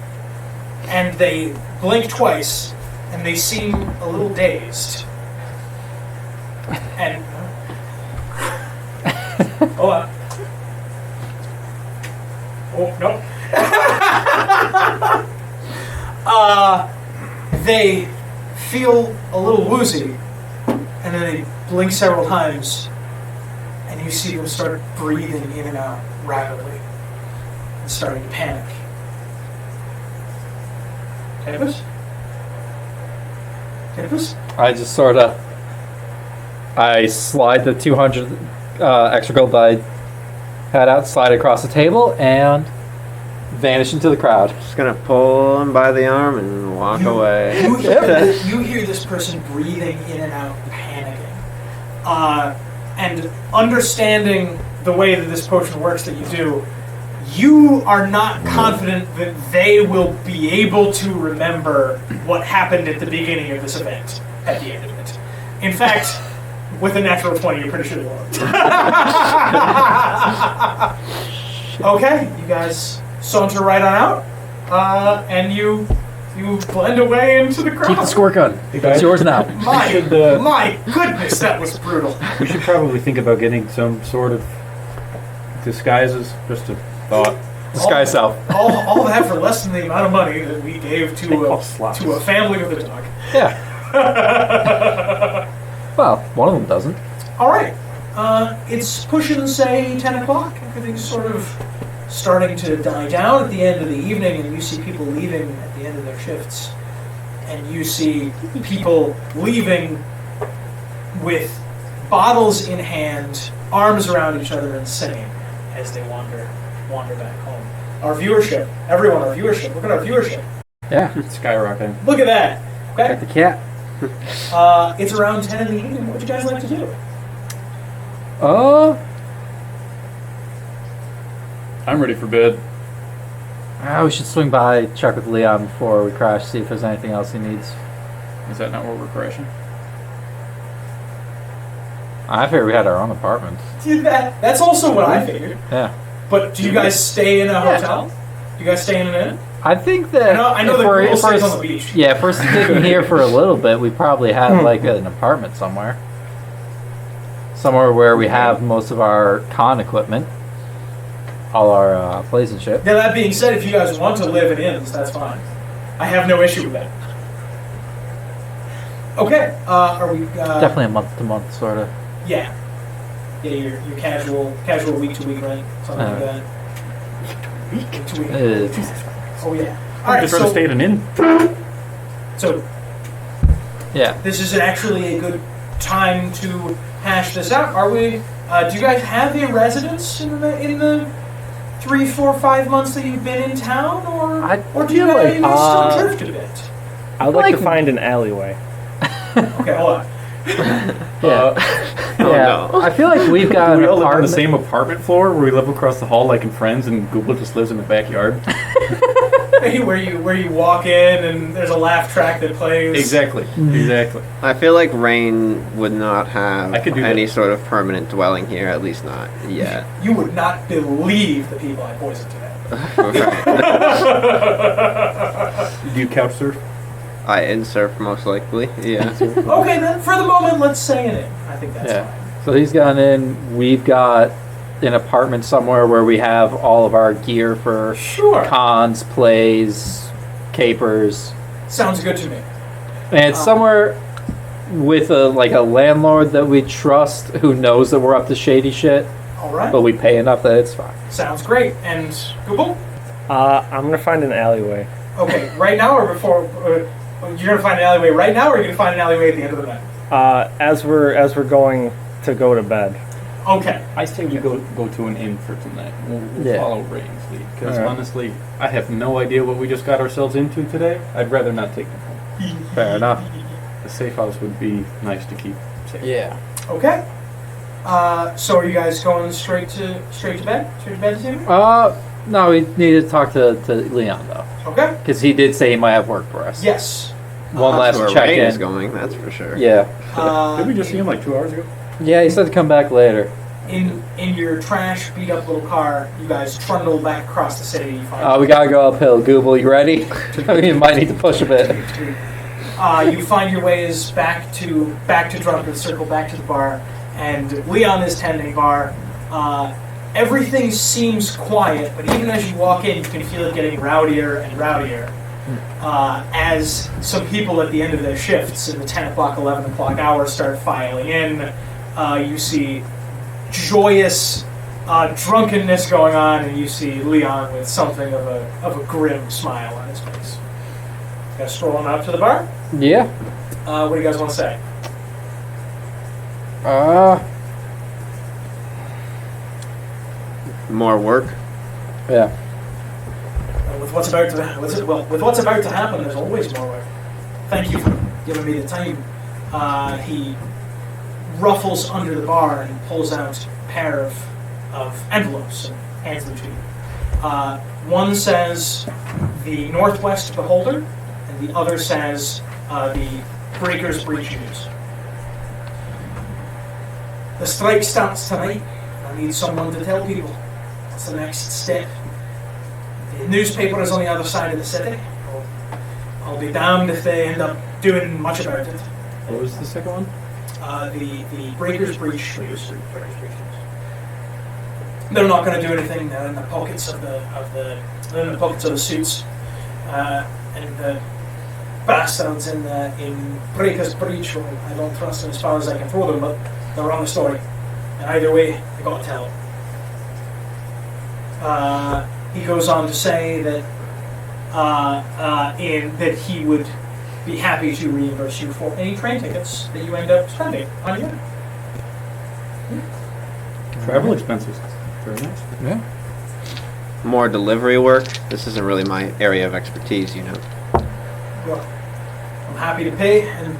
and they blink twice, and they seem a little dazed. And oh no. They feel a little woozy, and then they blink several times, and you see them start breathing in and out rapidly and starting to panic. Tempest? I just sort of... I slide the 200 extra gold that I had out, slide across the table, and vanish into the crowd. Just gonna pull him by the arm and walk away. You hear this person breathing in and out, panicking. And understanding the way that this potion works that you do, you are not confident that they will be able to remember what happened at the beginning of this event at the end of it. In fact, with a natural 20, you're pretty sure they won't. Okay, you guys saunter right on out, and you blend away into the crowd. Keep the squirt gun. It's yours now. My goodness, that was brutal. we should probably think about getting some sort of disguises. Just a thought. Disguise self. All that for less than the amount of money that we gave to a family with a dog. Yeah. Well, one of them doesn't. All right. It's pushing, say, 10 o'clock. Everything's sort of starting to die down at the end of the evening, and you see people leaving at the end of their shifts. And you see people leaving with bottles in hand, arms around each other, and singing as they wander back home. Our viewership. Everyone, our viewership. Look at our viewership. Yeah. Skyrocketing. Look at that. Okay. Like the cat. It's around 10 in the evening. What would you guys like to do? I'm ready for bed. We should swing by, check with Leon before we crash, see if there's anything else he needs. Is that not where we're crashing? I figured we had our own apartment. Dude, that's also what I figured. Yeah. But do you guys stay in a hotel? Do you guys stay in an inn? I think that I know if the we're- girl if we're- stays on the beach. Yeah, if we're sticking here for a little bit, we probably have like an apartment somewhere. Somewhere where we have most of our con equipment. All our plays and shit. Now, that being said, if you guys want to live in inns, that's fine. I have no issue with that. Okay, are we... Definitely a month to month, sort of. Yeah. Yeah, your casual week to week rent, something like that. Week to week. Oh yeah. All right. Just rather stay at an inn. So Yeah. this is actually a good time to hash this out. Are we? Do you guys have a residence in the 3, 4, 5 months that you've been in town, or do you feel like, still drift a bit? I would like to find an alleyway. Okay, hold on. Yeah. no. I feel like we've got Do an we all live on the apartment. same apartment floor where we live across the hall like in Friends and Google just lives in the backyard? where you walk in and there's a laugh track that plays. Exactly. Exactly. I feel like Rain would not have I could do any that. sort of permanent dwelling here, at least not yet. You would not believe the people I poisoned today. Right. Do you couch surf? I surf most likely, yeah. Okay, then for the moment, let's say an inn. I think that's Yeah. fine. So he's gone in. We've got an apartment somewhere where we have all of our gear for Sure. cons, plays, capers, Sounds good to me. and it's somewhere with a landlord that we trust who knows that we're up to shady shit, All right. but we pay enough that it's fine. Sounds great. And Google? I'm gonna find an alleyway. Okay, right now or before? You're gonna find an alleyway right now, or you're gonna find an alleyway at the end of the night? As we're going to go to bed. Okay. I say we go to an inn for tonight. We'll Yeah. follow Rain's lead. Because Alright. honestly, I have no idea what we just got ourselves into today. I'd rather not take them home. Fair enough. The safe house would be nice to keep safe. Yeah. Okay. So are you guys going straight to bed? Straight to bed this evening? No, we need to talk to Leon though, Okay. because he did say he might have work for us. Yes. One That's last where Rain is check-in. going, that's for sure. Yeah. Did we just see him like 2 hours ago? Yeah, he said to come back later. In your trash, beat up little car, you guys trundle back across the city. You find We gotta go uphill. Google, you ready? You might need to push a bit. you find your ways back to Drunkard Circle, back to the bar, and Leon is tending bar. Everything seems quiet, but even as you walk in, you can feel it getting rowdier and rowdier. As some people at the end of their shifts in the 10 o'clock, 11 o'clock hour start filing in, you see joyous drunkenness going on, and you see Leon with something of a grim smile on his face. You guys strolling out to the bar? Yeah. What do you guys want to say? More work? Yeah. With what's about to happen, there's always more work. Thank you for giving me the time. He ruffles under the bar and pulls out a pair of envelopes and hands them to you. One says the Northwest Beholder, and the other says the Breaker's Breach News. The strike starts tonight. I need someone to tell people what's the next step. The newspaper is on the other side of the city. I'll be damned if they end up doing much about it. What was the second one? The Breaker's Breach News. They're not going to do anything. They're in the pockets of the suits, and the bastards in Breaker's Breach. Well, I don't trust them as far as I can throw them, but they're on the story. And either way, they got to tell it. He goes on to say that that he would be happy to reimburse you for any train tickets that you end up spending on you. Travel expenses. Very nice. Yeah. More delivery work? This isn't really my area of expertise, you know. Well, I'm happy to pay, and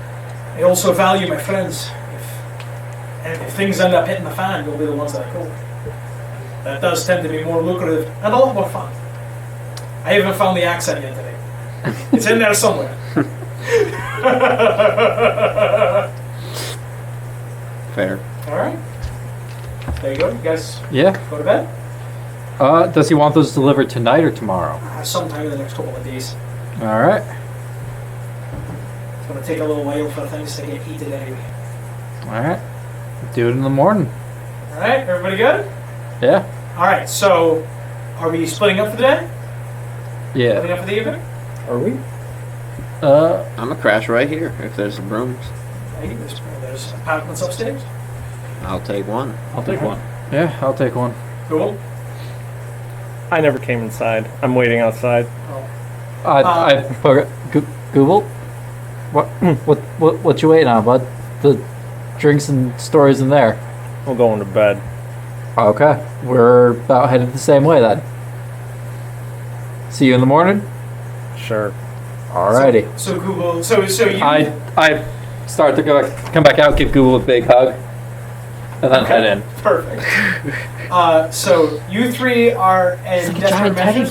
I also value my friends. If And if things end up hitting the fan, you'll be the ones that I call. That does tend to be more lucrative and a lot more fun. I haven't found the accent yet today. It's in there somewhere. Fair. All right. There you go. You guys Yeah. go to bed. Does he want those delivered tonight or tomorrow? Sometime in the next couple of days. All right. It's going to take a little while for things to get heated anyway. All right. Do it in the morning. All right. Everybody good? Yeah. All right. So, are we splitting up for the day? Yeah. Splitting up for the evening? Are we? I'm a crash right here if there's some rooms. Hey, there's apartments upstairs. I'll take one. I'll take one. Yeah, I'll take one. Cool. I never came inside. I'm waiting outside. I Google. What you waiting on, bud? The drinks and stories in there. We're going to bed. Okay, we're about headed the same way then. See you in the morning. Sure. Alrighty. So Google. So you. I start to come back out, give Google a big hug, and then head in. Perfect. So you three are in desperate measures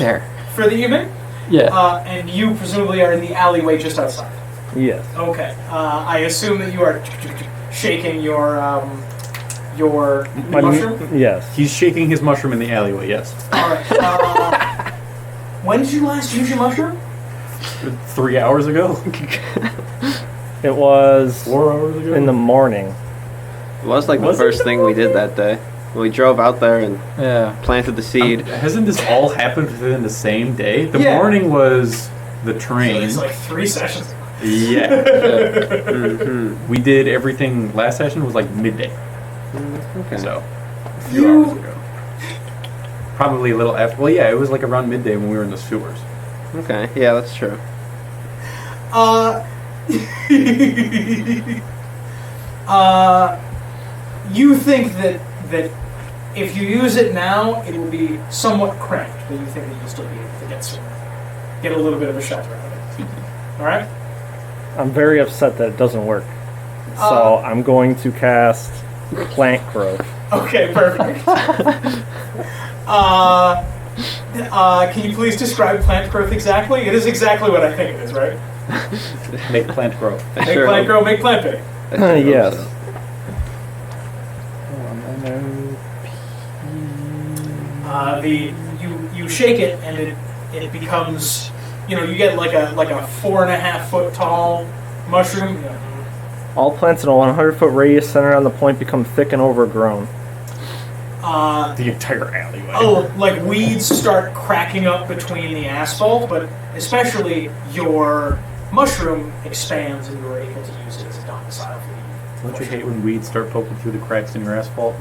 for the evening. Yeah. And you presumably are in the alleyway just outside. Yes. Okay. I assume that you are shaking your mushroom. Yes. He's shaking his mushroom in the alleyway, yes. All right. When did you last use your mushroom? 3 hours ago? It was 4 hours ago? in the morning. It was like Was the it first thing we did that day. We drove out there and Yeah. planted the seed. Hasn't this all happened within the same day? The Yeah. morning was the So train. it's like 3 sessions. Yeah. Mhm. We did everything. Last session was like midday. Okay. So, a few hours ago. Probably a little after. Well, yeah, it was like around midday when we were in the sewers. Okay. Yeah, that's true. You think that if you use it now, it will be somewhat cramped, but you think that you'll still be able to get a little bit of a shelter out of it. All right. I'm very upset that it doesn't work. So I'm going to cast plant growth. Okay, perfect. Can you please describe plant growth exactly? It is exactly what I think it is, right? Make plant grow. Make Sure. plant grow, make plant big. I sure hope Yes. so. You shake it and it becomes, you get like a 4.5 foot tall mushroom. All plants in a 100-foot radius centered on the point become thick and overgrown. The entire alleyway. Oh, like weeds start cracking up between the asphalt, but especially your mushroom expands and you're able to use it as a domicile for you. Don't you hate when weeds start poking through the cracks in your asphalt?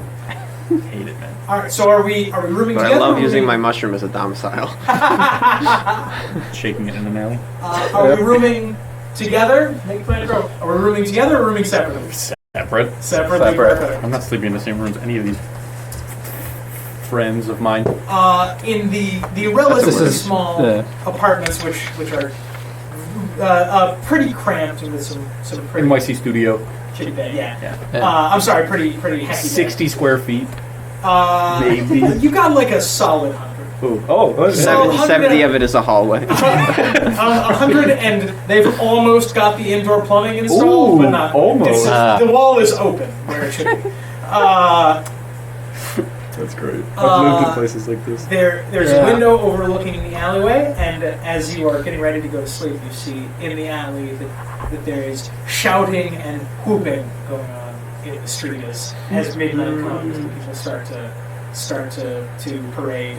Hate it, man. All right, so are we rooming But together? I love or using we- my mushroom as a domicile. Shaking it in an alley. Are we rooming together? Make plant grow. Are we rooming together or rooming separately? Separate. Separate. I'm not sleeping in the same room as any of these friends of mine. In the relatively This is- small yeah. apartments, which are pretty cramped with some pretty NYC studio. shitty bed. Yeah. Yeah. I'm sorry, pretty hefty. 60 square feet. Bed. maybe. You got like a solid 100. Ooh. Oh, So- 70 of it is a hallway. 100, and they've almost got the indoor plumbing installed, Ooh, but not almost. It's just- the wall is open where it should be. That's great. I've lived in places like this. There's a window overlooking the alleyway, and as you are getting ready to go to sleep, you see in the alley that there is shouting and whooping going on in the street as midnight comes and people start to parade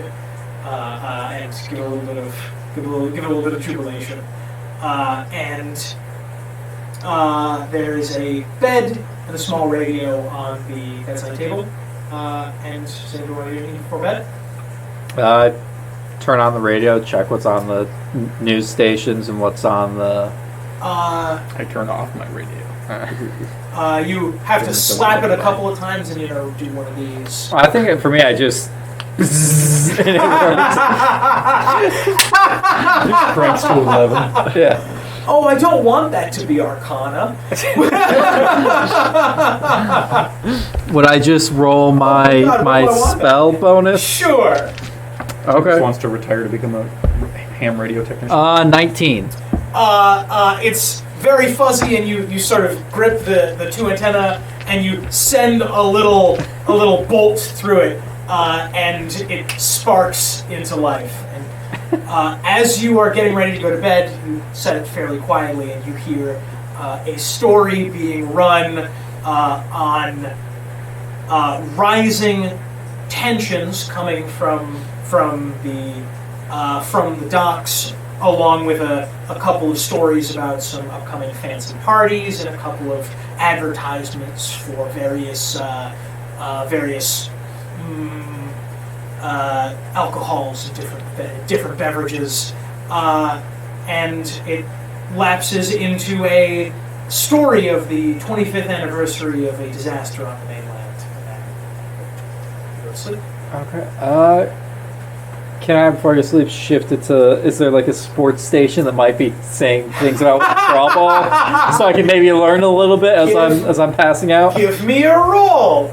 and give a little bit of jubilation. There is a bed and a small radio on the bedside table. And does anyone want to do anything before bed? Turn on the radio, check what's on the news stations and what's on the. I turn off my radio. You have to slap it a couple of times and do one of these. I think for me, I just. Cranks to 11. Yeah. Oh, I don't want that to be Arcana. Would I just roll my God, my what do I want spell bonus? Sure. Just Okay. wants to retire to become a ham radio technician. 19. It's very fuzzy, and you sort of grip the two antenna, and you send a little bolt through it, and it sparks into life. And as you are getting ready to go to bed, you set it fairly quietly, and you hear a story being run on rising tensions coming from the docks, along with a couple of stories about some upcoming fancy parties and a couple of advertisements for various alcohols and different beverages, and it lapses into a story of the 25th anniversary of a disaster on the mainland. And go to sleep. Okay. Can I, before I go to sleep, shift it to? Is there like a sports station that might be saying things about brawl ball, so I can maybe learn a little bit as I'm passing out? Give me a roll.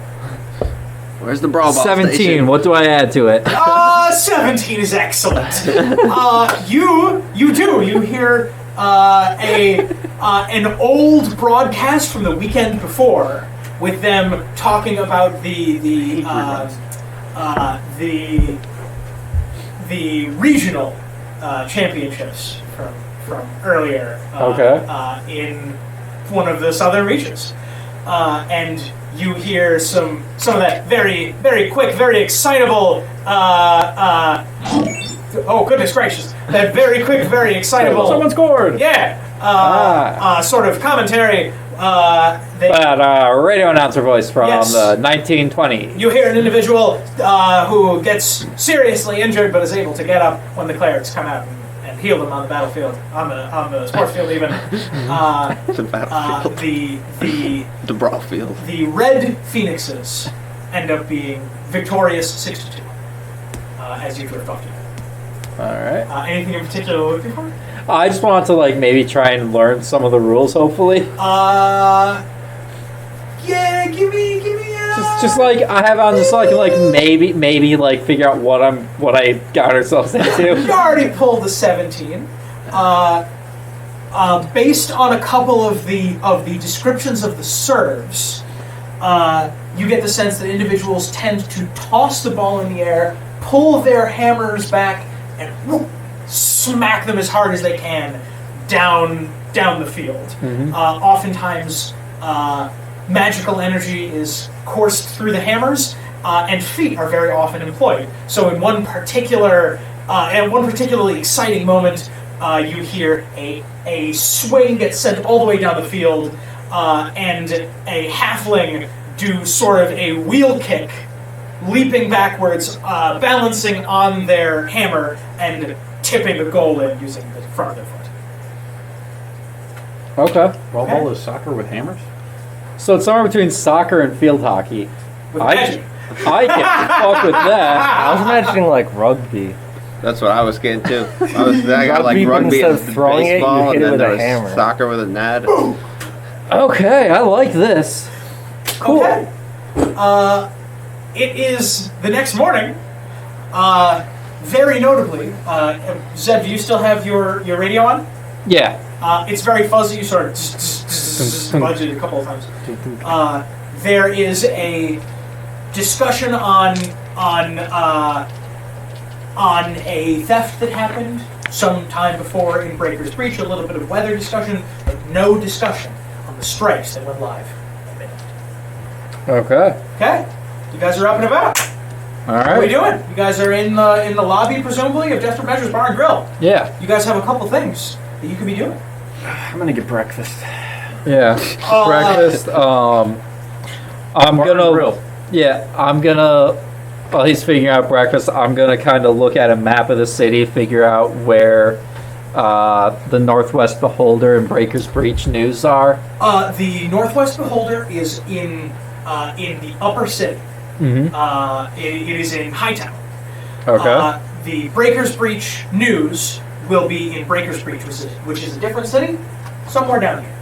Where's the brawl ball 17. station? What do I add to it? 17 is excellent. You hear an old broadcast from the weekend before, with them talking about the regional championships from earlier. In one of the southern regions, and you hear some of that very, very quick, very excitable. Oh goodness gracious! That very quick, very excitable. Someone scored. Yeah. Sort of commentary. Radio announcer voice from Yes. the 1920. You hear an individual who gets seriously injured, but is able to get up when the clerics come out and heal them on the battlefield, on the sports field even. The battlefield. The brawl field. The Red Phoenixes end up being victorious 6-2, as you drift off to. All right. Anything in particular you're looking for? I just want to maybe try and learn some of the rules. Hopefully. Yeah. Give me. Just I have on just so I can maybe figure out what I got ourselves into. You already pulled the 17. Based on a couple of the descriptions of the serves, you get the sense that individuals tend to toss the ball in the air, pull their hammers back, and smack them as hard as they can down the field. Mm-hmm. Oftentimes, magical energy is coursed through the hammers, and feet are very often employed. So in one particularly exciting moment, you hear a swing get sent all the way down the field, and a halfling do sort of a wheel kick, leaping backwards, balancing on their hammer, and tipping the goal in using the front of their foot. Okay. Brawl ball is soccer with hammers? So it's somewhere between soccer and field hockey. With magic. I can fuck with that. I was imagining rugby. That's what I was getting too. I got Rugby, but rugby instead and of throwing it, you baseball, hit and it then with there a was hammer. soccer with a net. Okay, I like this. Cool. Okay. It is the next morning. Very notably, Zeb, do you still have your radio on? Yeah. It's very fuzzy. You sort of smudge it a couple of times. There is a discussion on a theft that happened some time before in Breaker's Breach. A little bit of weather discussion, but no discussion on the strikes that went live at midnight. Okay. Okay, you guys are up and about. All What are we right. doing? You guys are in the lobby, presumably, of Desperate Measures Bar and Grill. Yeah. You guys have a couple things that you could be doing. I'm gonna get breakfast. Yeah. Breakfast. I'm gonna. Grill. Yeah, I'm gonna. While he's figuring out breakfast, I'm gonna kind of look at a map of the city, figure out where the Northwest Beholder and Breaker's Breach news are. The Northwest Beholder is in the upper city. Mm-hmm. It is in Hightown. Okay. the Breaker's Breach news will be in Breaker's Breach, which is a different city, somewhere down here.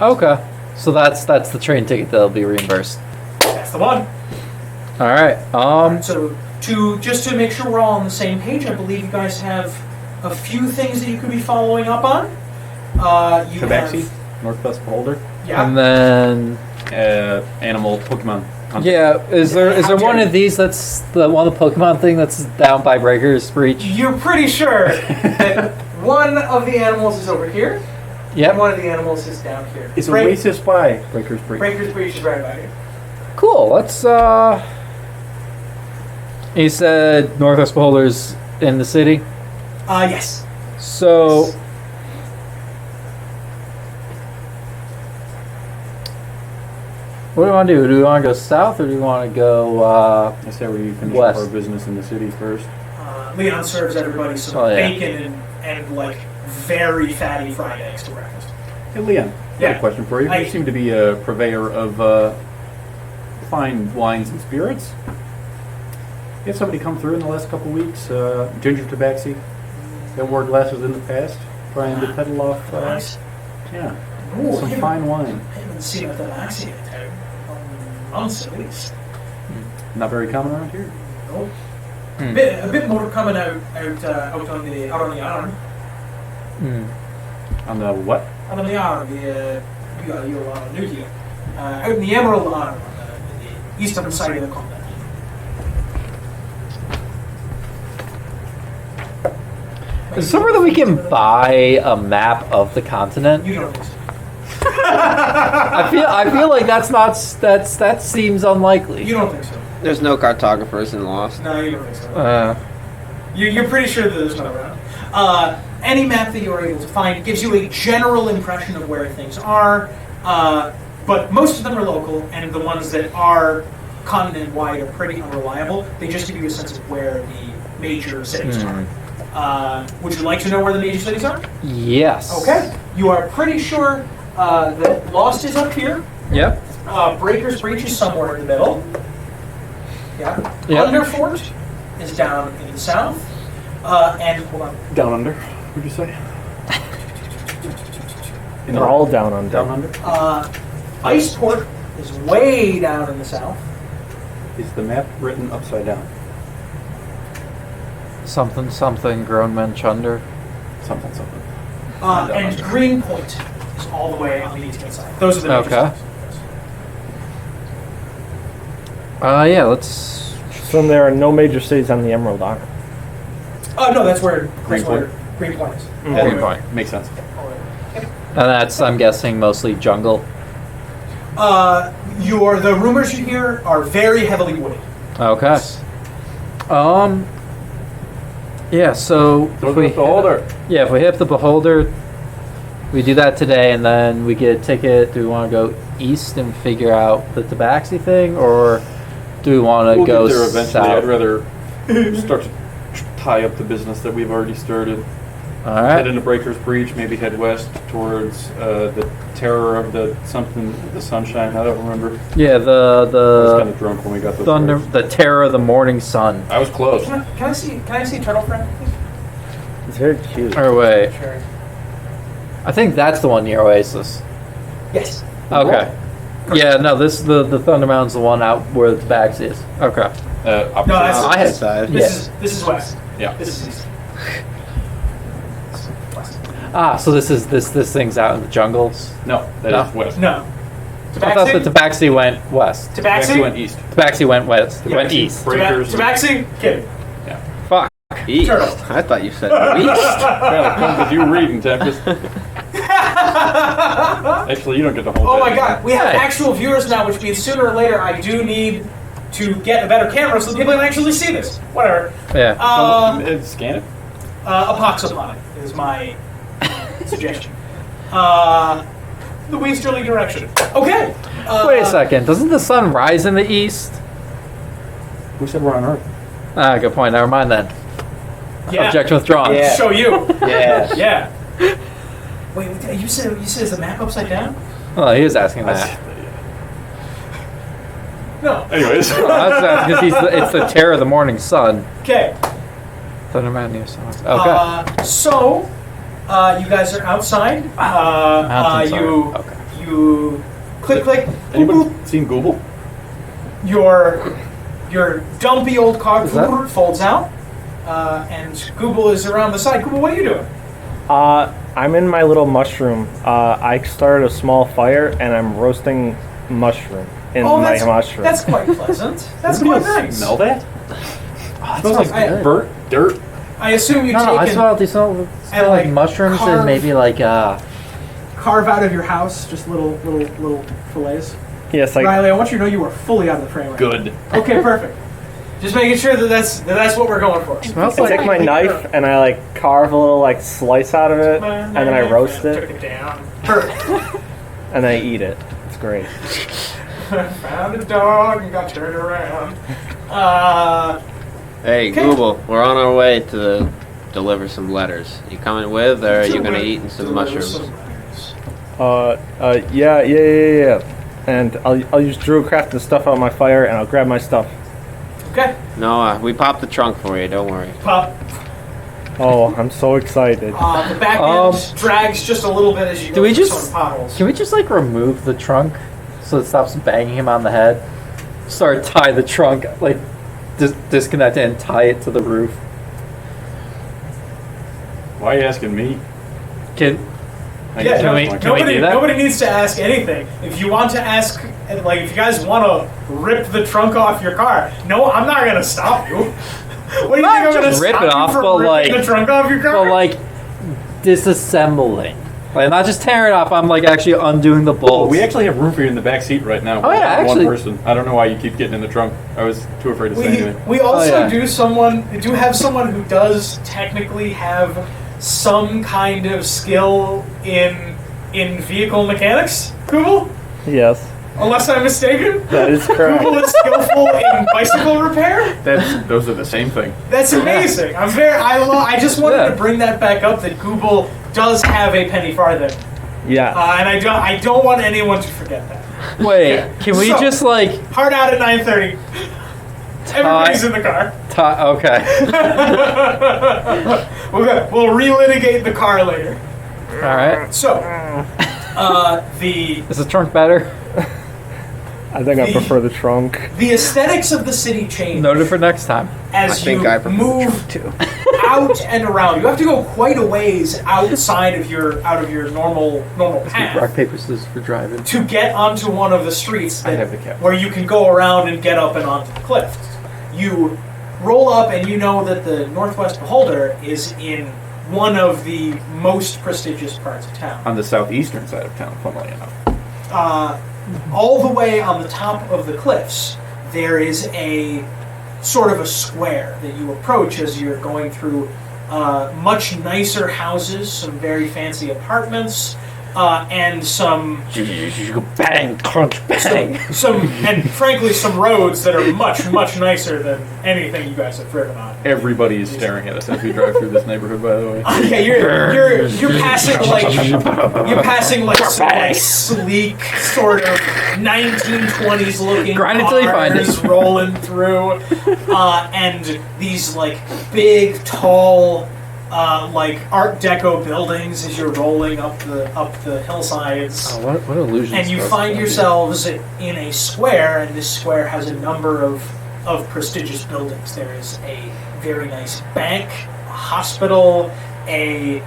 Okay. So that's the train ticket that'll be reimbursed. That's the one. All right. So just to make sure we're all on the same page, I believe you guys have a few things that you could be following up on. You Tabaxi, have, Northwest Beholder, yeah. And then animal Pokemon. Hunter. yeah, is there one of these that's the one of the Pokemon thing that's down by Breaker's Breach? You're pretty sure that one of the animals is over here, and Yep. one of the animals is down here. It's Oasis by Breaker's Breach. Breaker's Breach is right about here. Cool. Let's. He said Northwest Beholder's in the city. Yes. So. What do we want to do? Do we want to go south or do we want to go I say we finish west? our business in the city first. Leon serves everybody some Oh, yeah. bacon and like very fatty fried eggs to breakfast. Hey, Leon, I Yeah. have a question for you. I- You seem to be a purveyor of fine wines and spirits. You had somebody come through in the last couple of weeks, Ginger Tabaxi. They wore glasses in the past, trying to peddle off, Nice. yeah, Ooh, some I fine wine. haven't seen a Tabaxi in months at least. Not very common around here. Nope. Hmm. A bit more coming out on the arm. On the what? Out on the arm, you're new here. Out in the Emerald Arm, on the eastern side of the continent. Is there somewhere that we can buy a map of the continent? You don't think so. I feel like that seems unlikely. You don't think so. There's no cartographers in Lost. No, you don't think so. You're pretty sure that there's none around. Any map that you're able to find gives you a general impression of where things are, but most of them are local, and the ones that are continent-wide are pretty unreliable. They just give you a sense of where the major cities are. Would you like to know where the major cities are? Yes. Okay. You are pretty sure that Lost is up here. Yep. Breaker's Breach is somewhere in the middle. Yeah. Yep. Underfort is down in the south. And hold on. Down under, would you say? They're all down on Down under? Iceport is way down in the south. Is the map written upside down? Something. Grown men chunder. Something. And Greenpoint is all the way on the eastern side. Those are the major Okay. cities. Yeah. Let's. So there are no major cities on the Emerald Arm. Oh no, that's where Greenpoint. Greenpoint is. Greenpoint. Makes sense. And that's, I'm guessing, mostly jungle. The rumors you hear are very heavily wooded. Okay. Yeah. So Go to the Beholder. Yeah, if we hit the Beholder, we do that today, and then we get a ticket. Do we want to go east and figure out the Tabaxi thing, or do we want to We'll go get there eventually. south? I'd rather start to tie up the business that we've already started. All Head right. into Breaker's Breach, maybe head west towards the terror of the sunshine. I don't remember. Yeah, I was kind the of drunk when we got those thunder, words. the terror of the morning sun. I was close. Can I see Turtle Friend, please? It's very cute. Or wait, Sure. I think that's the one near Oasis. Yes. Okay. Yeah, no, the Thunder Mountain's the one out where the Tabaxi is. Okay. Opposite. No, that's I had side. This is west. Yeah. This is east. Ah, so this thing's out in the jungles. No, that No. is west. No. I thought the Tabaxi went west. Tabaxi Tabaxi? went east. Tabaxi went west. Yeah, Went east. Breakers. Tabaxi? Kidding. Yeah. Fuck. East. Turtle. I thought you said east. Well, did you reading, Tempest? Actually, you don't get the whole Oh my thing. god, we have Hey. actual viewers now, which means sooner or later I do need to get a better camera so that people can actually see this. Whatever. Yeah. Scan it. A pox upon it is my suggestion. The westerly direction. Okay. Wait a second. Doesn't the sun rise in the east? Who said we're on Earth? Ah, good point. Never mind then. Yeah. Objection withdrawn. Yeah. Show you. Yeah. Yeah. Wait, you said is the map upside down? Well, he was asking that. No. Anyways. Well, that's because it's the terror of the morning sun. Okay. So Thunder Mountain near Sunrise. Okay. You guys are outside. Mountainside. Okay. You click. Anybody Boop, seen Google? boop. Your dumpy old car that- folds out, and Google is around the side. Google, what are you doing? I'm in my little mushroom. I started a small fire and I'm roasting mushroom in my mushroom. That's quite pleasant. That's Anybody quite else nice. smell that? Oh, It smells like good. burnt dirt. I assume you No, I take smell like like, mushrooms carve- and maybe like carve out of your house just little fillets. Yes, Riley, I want you to know you are fully out of the frame. Right Good. now. Okay, perfect. Just making sure that's what we're going for. smells I like take my knife and I like carve a little like slice out of it, and then I roast Took it, it down. Perfect. and then I eat it. It's great. Found a dog and got turned around. Hey, Okay. Google, we're on our way to deliver some letters. You coming with, or are you gonna eat some mushrooms? Yeah. And I'll use Druidcraft to stuff out my fire, and I'll grab my stuff. Okay, No, we popped the trunk for you. Don't worry. pop. Oh, I'm so excited. The back end drags just a little bit as you Do go we through just- some potholes. Can we just like remove the trunk so it stops banging him on the head? Start tie the trunk, like disconnect it and tie it to the roof. Why are you asking me? Can Yeah, Can we do that? Nobody needs to ask anything. If you want to ask, like, if you guys want to rip the trunk off your car, no, I'm not gonna stop you. What do you think I'm gonna just rip stop it you off, from but, ripping like- the trunk off your car? but like disassembling, like not just tearing it off. I'm like actually undoing the bolts. We actually have room for you in the back seat right now. Oh, yeah, One actually- person. I don't know why you keep getting in the trunk. I was too afraid to say anything. we also yeah. do have someone who does technically have some kind of skill in vehicle mechanics. Google, Yes, unless I'm mistaken. that is correct. Google is skillful in bicycle repair. Those are the same thing. That's amazing. I just wanted Yeah. to bring that back up that Google does have a penny farthing, Yeah. and I don't want anyone to forget that. Wait, can we So- just like Hard out at 9:30. Everybody's in the car. okay? We'll relitigate the car later. All right. So, the Is the trunk better? I think I prefer the trunk. aesthetics of the city change Noted for next time. as I think you I prefer the move trunk too. out and around. You have to go quite a ways outside of your normal path. Rock paper scissors for driving. To get onto one of the streets I have the cap. where you can go around and get up and onto the cliffs. You roll up and you know that the Northwest Beholder is in one of the most prestigious parts of town. On the southeastern side of town, funnily enough. All the way on the top of the cliffs, there is a sort of a square that you approach as you're going through much nicer houses, some very fancy apartments, and some Bang, crunch, bang. and frankly some roads that are much nicer than anything you guys have driven on. Everybody is staring at us as we drive through this neighborhood, by the way. Yeah, you're passing like some like sleek sort of 1920s looking Grind it till you find it. cars rolling through, and these like big tall like Art Deco buildings as you're rolling up the hillsides. Oh, what illusion! And you find yourselves in a square, and this square has a number of prestigious buildings. There is a very nice bank, a hospital, a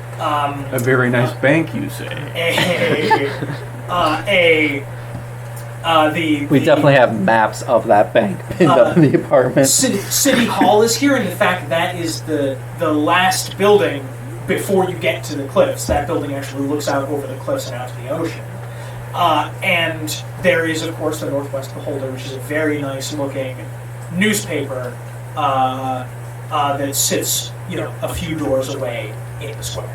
very nice bank, you say. We definitely have maps of that bank pinned up in the apartment. City Hall is here, and in fact, that is the last building before you get to the cliffs. That building actually looks out over the cliffs and out to the ocean. And there is, of course, the Northwest Beholder, which is a very nice-looking newspaper that sits, a few doors away in the square.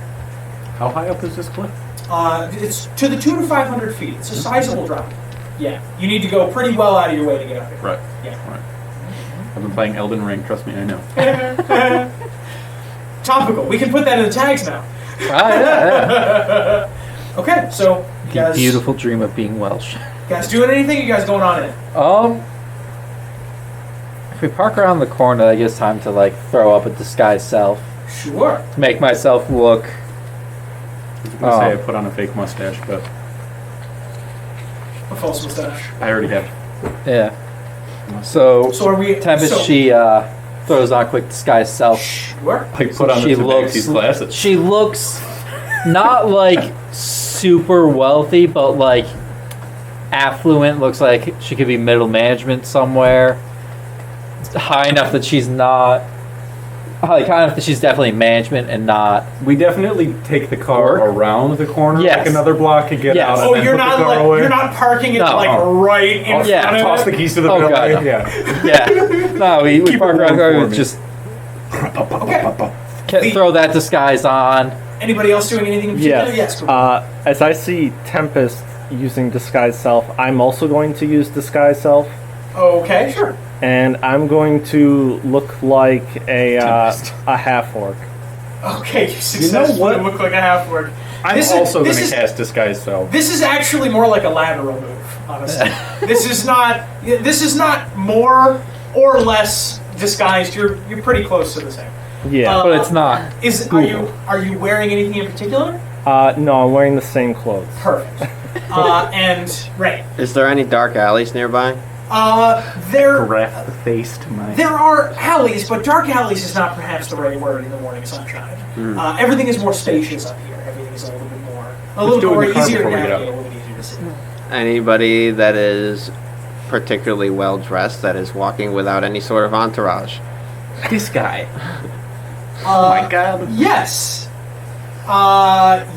How high up is this cliff? It's to the tune of 500 feet. It's a sizable drop. Yeah, you need to go pretty well out of your way to get up there. Right. Yeah. Right. I've been playing Elden Ring, trust me, I know. Topical. We can put that in the tags now. Yeah. Okay, so you The guys, beautiful dream of being Welsh. guys doing anything? You guys going on in? If we park around the corner, that gives time to like throw up a disguised self. Sure. To make myself look. I was gonna say I put on a fake mustache, but A false mustache. I already have. Yeah. So, So are we? Tempest, so, she throws on a quick disguised self. Sure. I put on She the looks- these glasses. She looks not like super wealthy, but like affluent. Looks like she could be middle management somewhere. High enough that she's not. Like high enough that she's definitely management and not. We definitely take the car around the corner, Yes. like another block, and get Yes. out. Oh, and then you're put not the car like away. you're not parking it No. like right in Yeah, front of Toss it. the keys to the Oh, valet. God, no. Yeah. Yeah. No, we Keep park it around warm the for me. just Okay. throw that disguise on. Anybody else doing anything in particular? Yes. cool. As I see Tempest using disguise self, I'm also going to use disguise self, Okay, sure. and I'm going to look like a half orc. Okay, you successfully what? look like a half orc. I'm This is- also this going is- to cast disguise self. This is actually more like a lateral move, honestly. This is not more or less disguised. You're pretty close to the same. Yeah. But it's not. Are you wearing anything in particular? No, I'm wearing the same clothes. Perfect. And right. Is there any dark alleys nearby? There Graft the face to my. there are alleys, but dark alleys is not perhaps the right word in the morning sunshine. Everything is more spacious up here. Everything is a little bit more do it in the car easier to before we get navigate, up. a little bit easier to see. Anybody that is particularly well dressed that is walking without any sort of entourage? This guy. Oh my god. Yes.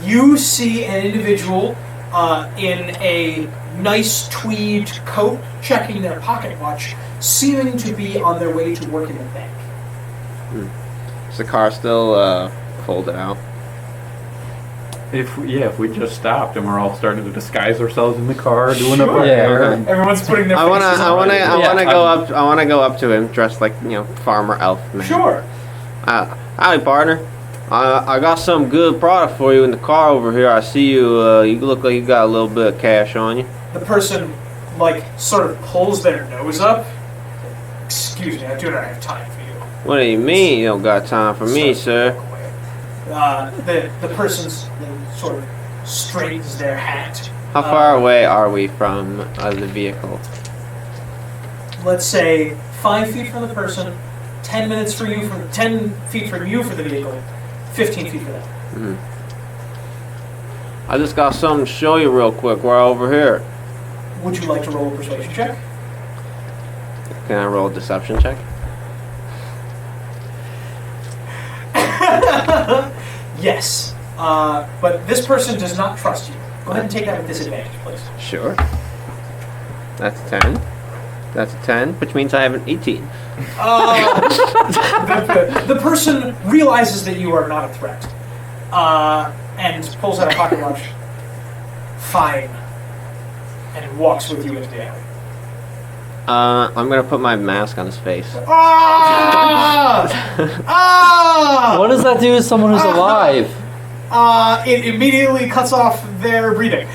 You see an individual in a nice tweed coat checking their pocket watch, seeming to be on their way to work in the bank. Is the car still folded out? If we just stopped and we're all starting to disguise ourselves in the car, doing up our Yeah. hair. And Everyone's putting their I wanna, faces I on. wanna, I Yeah, wanna go up to him dressed like farmer elf man. Sure. Howdy, partner. I got some good product for you in the car over here. I see you. You look like you got a little bit of cash on you. The person, sort of pulls their nose up. Excuse me, I do not have time for you. What do you mean you don't got time for me, sir? The person's sort of straightens their hat. How far away are we from the vehicle? Let's say 5 feet from the person, 10 minutes for you from 10 feet from you for the vehicle, 15 feet for them. I just got something to show you real quick. We're over here. Would you like to roll a persuasion check? Can I roll a deception check? Yes. But this person does not trust you. Go ahead and take that with disadvantage, please. Sure. That's a 10. That's a 10, which means I have an 18. The person realizes that you are not a threat, and pulls out a pocket watch. Fine. And walks with you into the alley. I'm gonna put my mask on his face. Ah! Ah! What does that do to someone who's alive? It immediately cuts off their breathing.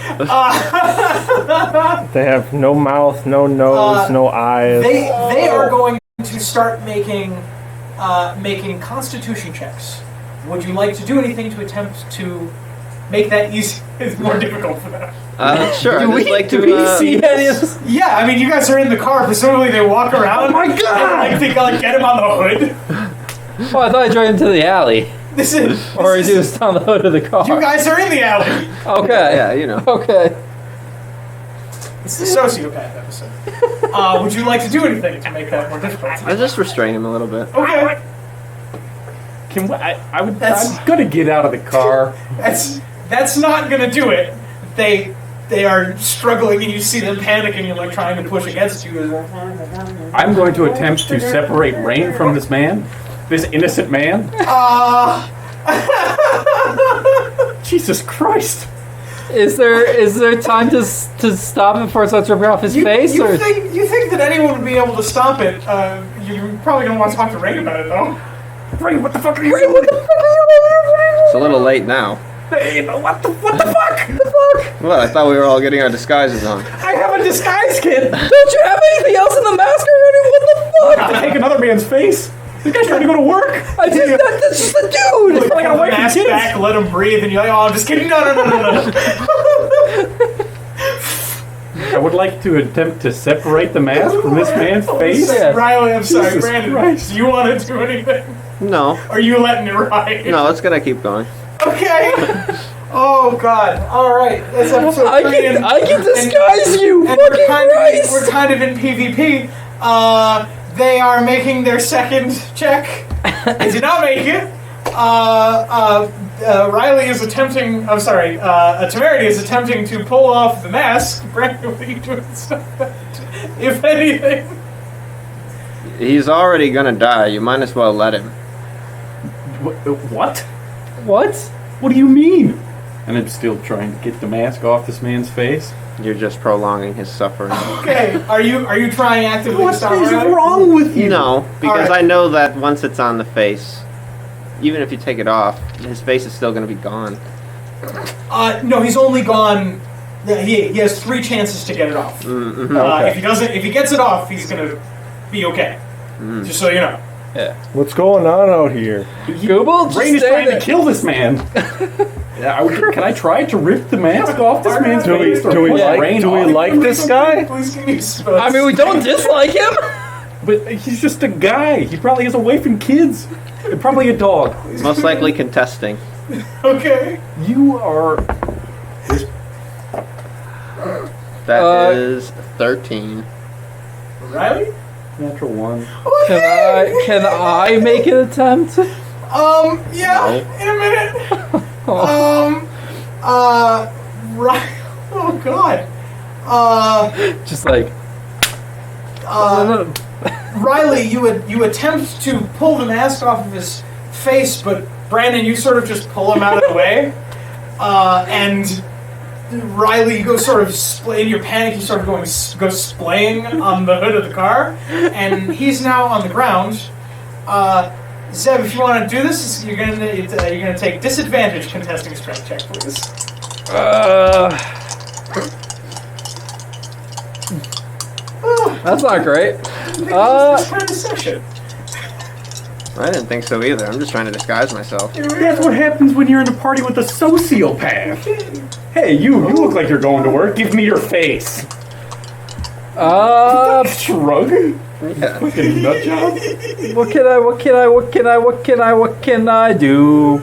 They have no mouth, no nose, no eyes. They are going to start making Constitution checks. Would you like to do anything to attempt to make that easy? It's more difficult for them. Sure. Do we see any of this? Yeah, I mean, you guys are in the car. Presumably, they walk around. Oh my god! And, they get him on the hood. Oh, I thought I drove into the alley. This is. Or is he just on the hood of the car? You guys are in the alley. Okay. Yeah, Okay. It's the sociopath episode. Would you like to do anything to make that more difficult? I just restrain him a little bit. Okay. I'm gonna get out of the car. That's not gonna do it. They are struggling, and you see them panicking and trying to push against you. I'm going to attempt to separate Rain from this man, this innocent man. Jesus Christ! Is there time to stop it before it starts ripping off his face? You Or think that anyone would be able to stop it? You're probably gonna want to talk to Rain about it, though. Rain, what the fuck are you doing? It's a little late now. Hey, what the fuck? The fuck? Well, I thought we were all getting our disguises on. I have a disguise kit. don't you have anything else in the mask already? What the To take another man's face? This guy's trying to go to work. That's just a dude. I got away from Mask kids. back, let him breathe, and you're like, oh, I'm just kidding. No. I would like to attempt to separate the mask from this man's face. Yeah. Riley, I'm sorry, Jesus Brandon. Christ. Do you want to do anything? No. Or are you letting it ride? No, it's gonna keep going. Okay. Oh God. All right. That's episode 3. I can disguise you. And Fucking we're Christ. kind of in PvP. They are making their second check. They did not make it. Riley is attempting. I'm sorry. Temerity is attempting to pull off the mask. Brandon, what are you doing to stop that? If anything. He's already gonna die. You might as well let him. What? What? What do you mean? And I'm still trying to get the mask off this man's face. You're just prolonging his suffering. Okay. Are you trying actively to What stop is Riley? wrong with you? No, because Alright. I know that once it's on the face, even if you take it off, his face is still gonna be gone. No, he's only gone. Yeah, he has 3 chances to get it off. Okay. If he gets it off, he's gonna be okay. Just so you know. Yeah. What's going on out here? Google, just Rain is say trying to that. kill this man. Can I try to rip the mask off this man's Do we face? or do we push like Rain do we off? like this guy? Please give me spells. I mean, we don't dislike him. But he's just a guy. He probably has a wife and kids. And probably a dog. Most likely contesting. Okay. You are... That is 13. Riley? Natural 1. Can I make an attempt? Yeah. No. In a minute. Right. Oh God. Just like. Riley, you attempt to pull the mask off of his face, but Brandon, you sort of just pull him out of the way, and Riley, you go sort of in your panic. You sort of go splaying on the hood of the car, and he's now on the ground. Zeb, if you want to do this, you're gonna take disadvantage contesting strength check, please. That's not great. This kind of session. I didn't think so either. I'm just trying to disguise myself. That's what happens when you're in a party with a sociopath. Hey, you look like you're going to work. Give me your face. Shrug. Yeah. Fucking nut job. What can I do?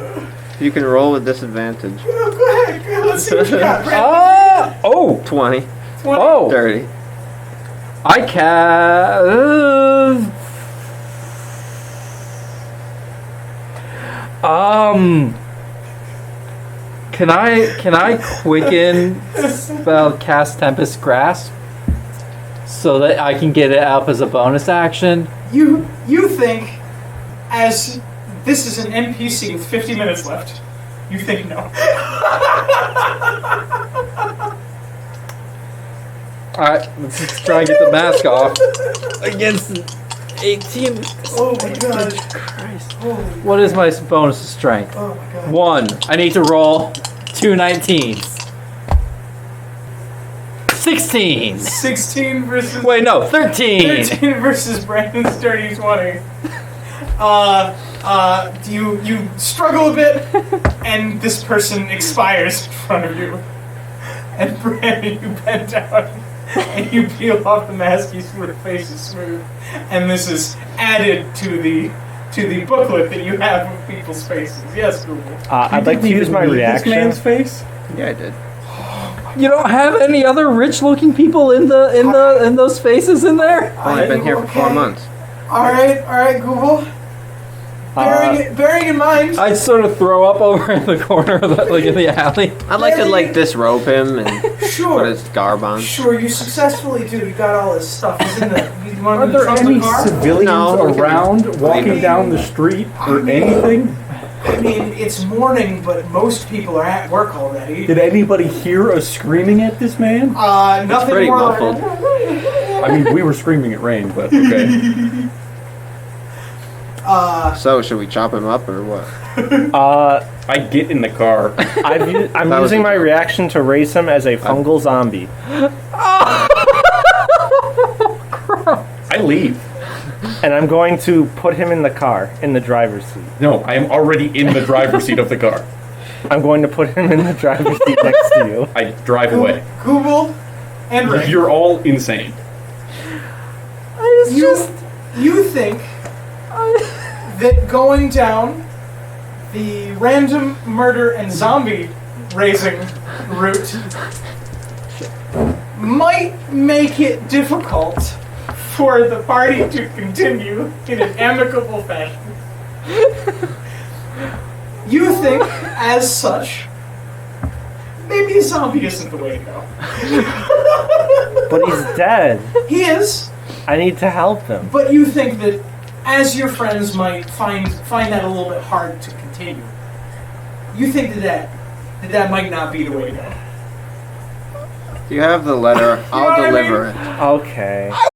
You can roll with disadvantage. Oh, go ahead. Let's see what you got, Brandon. 20. 20. 30. I can. Can I quicken spell cast Tempest Grasp so that I can get it up as a bonus action? You think, as this is an NPC with 50 minutes left, you think no. Alright, let's just try and get the mask off. Against 18. Oh my God. Christ. Holy, What is my bonus of strength? oh my God. 1. I need to roll 2 19s. 16. 16 versus... Wait, no, 13. 13 versus Brandon's dirty 20. You struggle a bit, and this person expires in front of you. And Brandon, you bend down, and you peel off the mask, you see the face is smooth. And this is added to the booklet that you have of people's faces. Yes, Google. I'd like to use my This reaction. man's face. Yeah, I did. You don't have any other rich-looking people in those faces in there? I've been here for 4 months. All right, Google. Bearing in mind, I'd sort of throw up over in the corner of the, like in the alley. I'd like to disrobe him and put sure, his garb on. sure, you successfully do. You got all his stuff. He's in the. You want Are him in the there trunk of any the car? civilians No. around walking down the street or anything? I mean, it's morning, but most people are at work already. Did anybody hear us screaming at this man? Nothing pretty more. muffled. I mean, we were screaming at Rain, but okay. So, should we chop him up or what? I get in the car. I'm That was using my a joke. reaction to raise him as a fungal zombie. I leave. And I'm going to put him in the car, in the driver's seat. No, I am already in the driver's seat of the car. I'm going to put him in the driver's seat next to you. I drive away. Google and Ray. You're all insane. You think that going down the random murder and zombie raising route might make it difficult for the party to continue in an amicable fashion. You think, as such, maybe a zombie isn't the way to go. But he's dead. He is, I need to help him. but you think that, as your friends might find that a little bit hard to continue, you think that might not be the way to go. Do you have the letter? I'll what I deliver it. Okay. I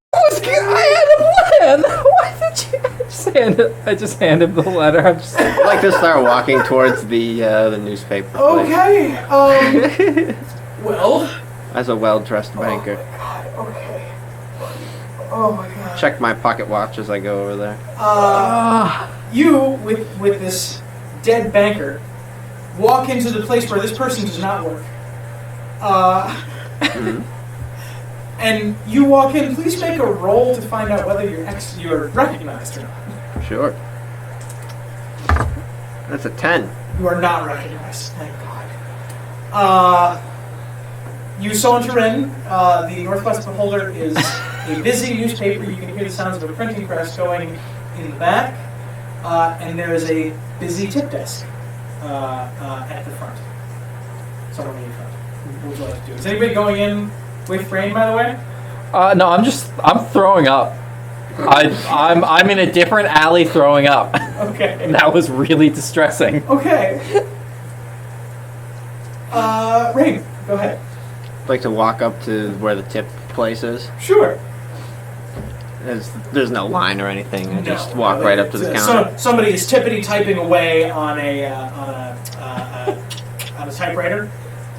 had a plan. Why did you? I just hand him the letter. I'm just. I'd like to start walking towards the newspaper place. Okay. Well. As a well-dressed banker. Oh my god. Okay. Oh my god. Check my pocket watch as I go over there. You with this dead banker walk into the place where this person does not work. And you walk in. Please make a roll to find out whether you're recognized or not. Sure. That's a 10. You are not recognized. Thank God. You saunter in. The Northwest Beholder is a busy newspaper. You can hear the sounds of a printing press going in the back. And there is a busy tip desk at the front. Somewhere in the front. What would you like to do? Is anybody going in with Rain, by the way? No, I'm throwing up. I'm in a different alley throwing up. Okay. And that was really distressing. Okay. Rain, go ahead. I'd like to walk up to where the tip place is. Sure. There's no line or anything. I just walk right up to the counter. Somebody is tippity typing away on a typewriter,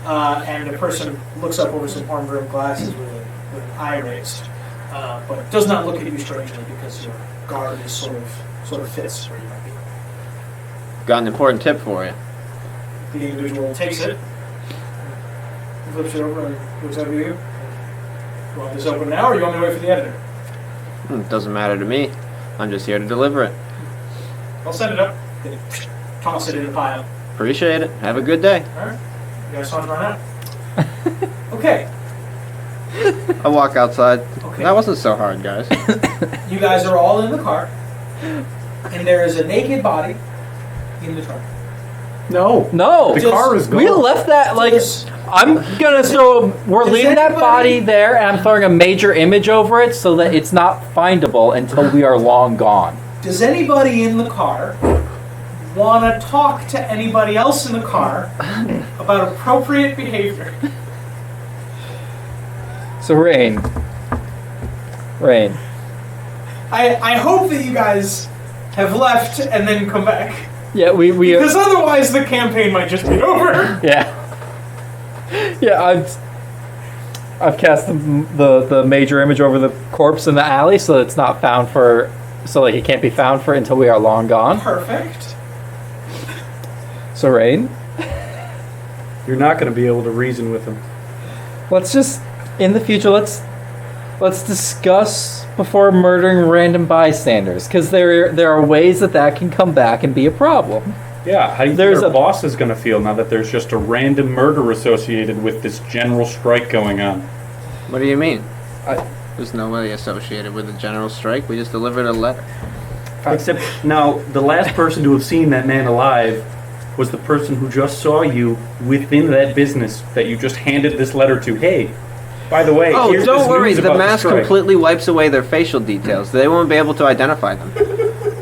and the person looks up over some arm-rimmed glasses with an eye raised, but does not look at you strangely because your guard is sort of fits where you might be. Got an important tip for you. The individual takes it, flips it over, and looks over you. You want this open now, or you want me to wait for the editor? It doesn't matter to me. I'm just here to deliver it. I'll send it up. They toss it in a pile. Appreciate it. Have a good day. All right. You guys want to run out? Okay. I walk outside. Okay. That wasn't so hard, guys. You guys are all in the car, and there is a naked body in the trunk. No. No, The car is gone. we left that like. Does- I'm gonna throw. We're Does leaving that anybody- body there, and I'm throwing a major image over it so that it's not findable until we are long gone. Does anybody in the car want to talk to anybody else in the car about appropriate behavior? So Rain. I hope that you guys have left and then come back, Yeah, we because otherwise the campaign might just be over. yeah. I've cast the major image over the corpse in the alley so that it's not found for, so like it can't be found for until we are long gone. Perfect. So Rain, You're not going to be able to reason with him. let's just in the future let's discuss before murdering random bystanders, because there are ways that can come back and be a problem. Yeah, how do you There's think our a- boss is going to feel now that there's just a random murder associated with this general strike going on? What do you mean? There's nobody associated with the general strike. We just delivered a letter. Except now, the last person to have seen that man alive was the person who just saw you within that business that you just handed this letter to. Hey, by the way, Oh, here's don't this worry. news The about mask strike. completely wipes away their facial details. They won't be able to identify them.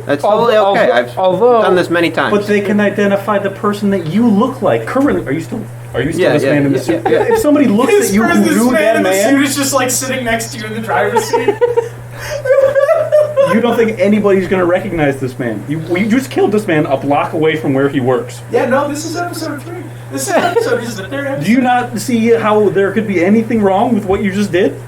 That's totally okay. I've done this many times. But they can identify the person that you look like. Currently, are you still Yeah, this yeah, man in the yeah, suit? yeah, yeah. If somebody looks at you who This knew man that in the suit man, is just like sitting next to you in the driver's seat. you don't think anybody's going to recognize this man. You just killed this man a block away from where he works. Yeah, no, this is episode 3. This is the third episode. Do you not see how there could be anything wrong with what you just did?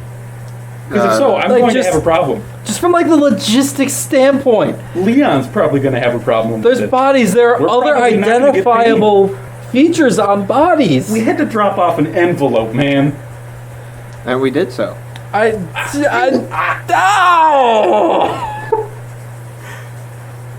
Because if so, I'm Like, going just- to have a problem. Just from like the logistics standpoint, Leon's probably going to have a problem there's with it. bodies. There are We're other probably not gonna get paid. identifiable features on bodies. We had to drop off an envelope, man. And we did so. Ow!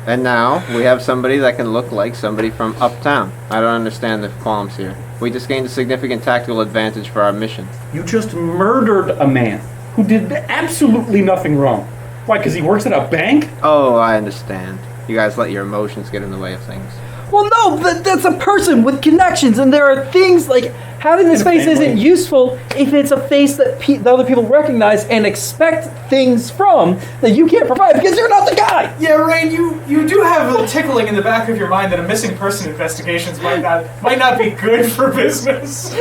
And now we have somebody that can look like somebody from uptown. I don't understand the qualms here. We just gained a significant tactical advantage for our mission. You just murdered a man who did absolutely nothing wrong. Why, because he works at a bank? Oh, I understand. You guys let your emotions get in the way of things. Well, no, that's a person with connections, and there are things like having this In a face family. isn't useful if it's a face that the other people recognize and expect things from that you can't provide because you're not the guy. Yeah, Rain, you do have a tickling in the back of your mind that a missing person investigations might not be good for business.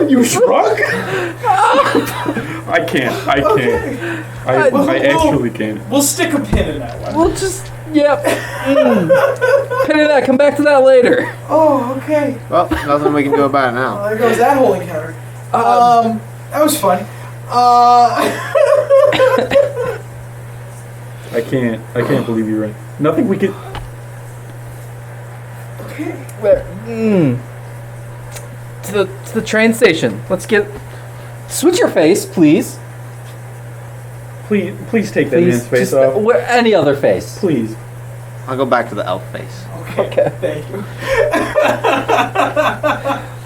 You shrunk? I can't. I actually can't. We'll stick a pin in that one. We'll just, yep. Pin in that. Come back to that later. Oh, okay. Well, nothing we can do about it now. Well, there goes that whole encounter. That was fun. I can't believe you're right. Nothing we could. Okay. To the train station. Let's get. Switch your face, please. Please take that Please, man's face just off. any other face. Please. I'll go back to the elf face. Okay. Thank you.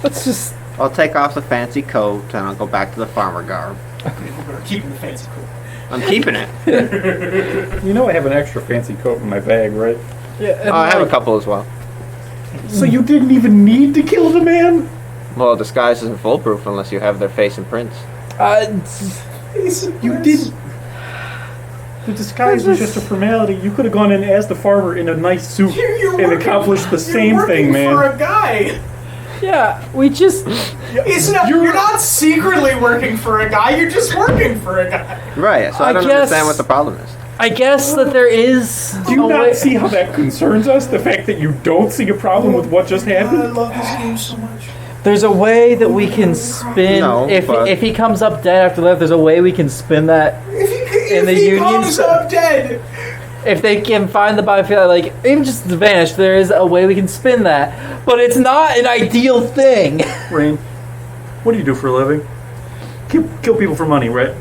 Let's just. I'll take off the fancy coat and I'll go back to the farmer garb. We're keeping the fancy cool. I'm keeping it. You know I have an extra fancy coat in my bag, right? Yeah. Oh, I have a couple as well. So you didn't even need to kill the man? Well, disguise isn't foolproof unless you have their face and prints. You didn't. The disguise was just a formality. You could have gone in as the farmer in a nice suit and accomplished the same thing, You're man. working for a guy. Yeah, we just. You're not secretly working for a guy. You're just working for a guy. Right, so I don't guess- understand what the problem is. I guess that there is. Do you a way- not see how that concerns us? The fact that you don't see a problem with what just I happened? love this game so much. There's a way that we can spin. No, if but- he comes up dead after that, there's a way we can spin that. If the he Union comes stuff. up dead. If they can find the body, like even just vanish, there is a way we can spin that. But it's not an ideal thing. Rain, what do you do for a living? Kill people for money, right?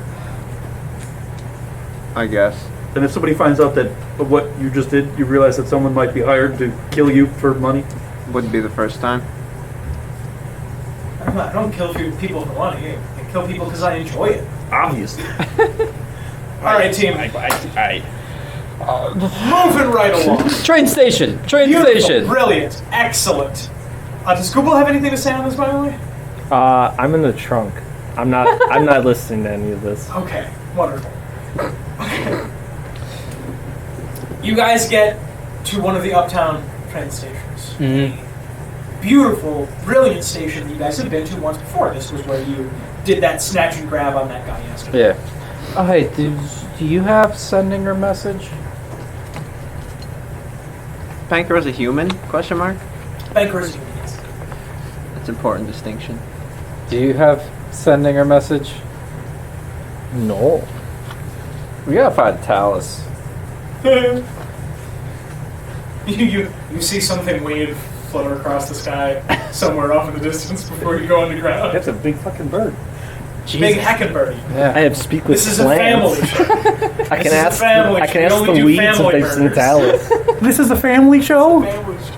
I guess. And if somebody finds out that what you just did, you realize that someone might be hired to kill you for money? Wouldn't be the first time. I don't kill people for money. I kill people because I enjoy it. Obviously. All right, team. Moving right along. Train station. Train Beautiful, station. brilliant, excellent. Does Google have anything to say on this, by the way? I'm in the trunk. I'm not listening to any of this. Okay, wonderful. Okay. You guys get to one of the uptown train stations. Beautiful, brilliant station that you guys have been to once before. This was where you did that snatch and grab on that guy yesterday. Yeah. Oh, hey, do you have sending her message? Banker is a human? Question mark? Banker is human, yes. That's an important distinction. Do you have sending her message? No. We gotta find Talus. you see something weird flutter across the sky somewhere off in the distance before you go underground. That's a big fucking bird. Big heckenbirdie. Yeah. I have speak with This is a plants. family show. I This can is a ask. family I show. can We ask only the do weeds if family they've seen murders. Talus. This is a family show?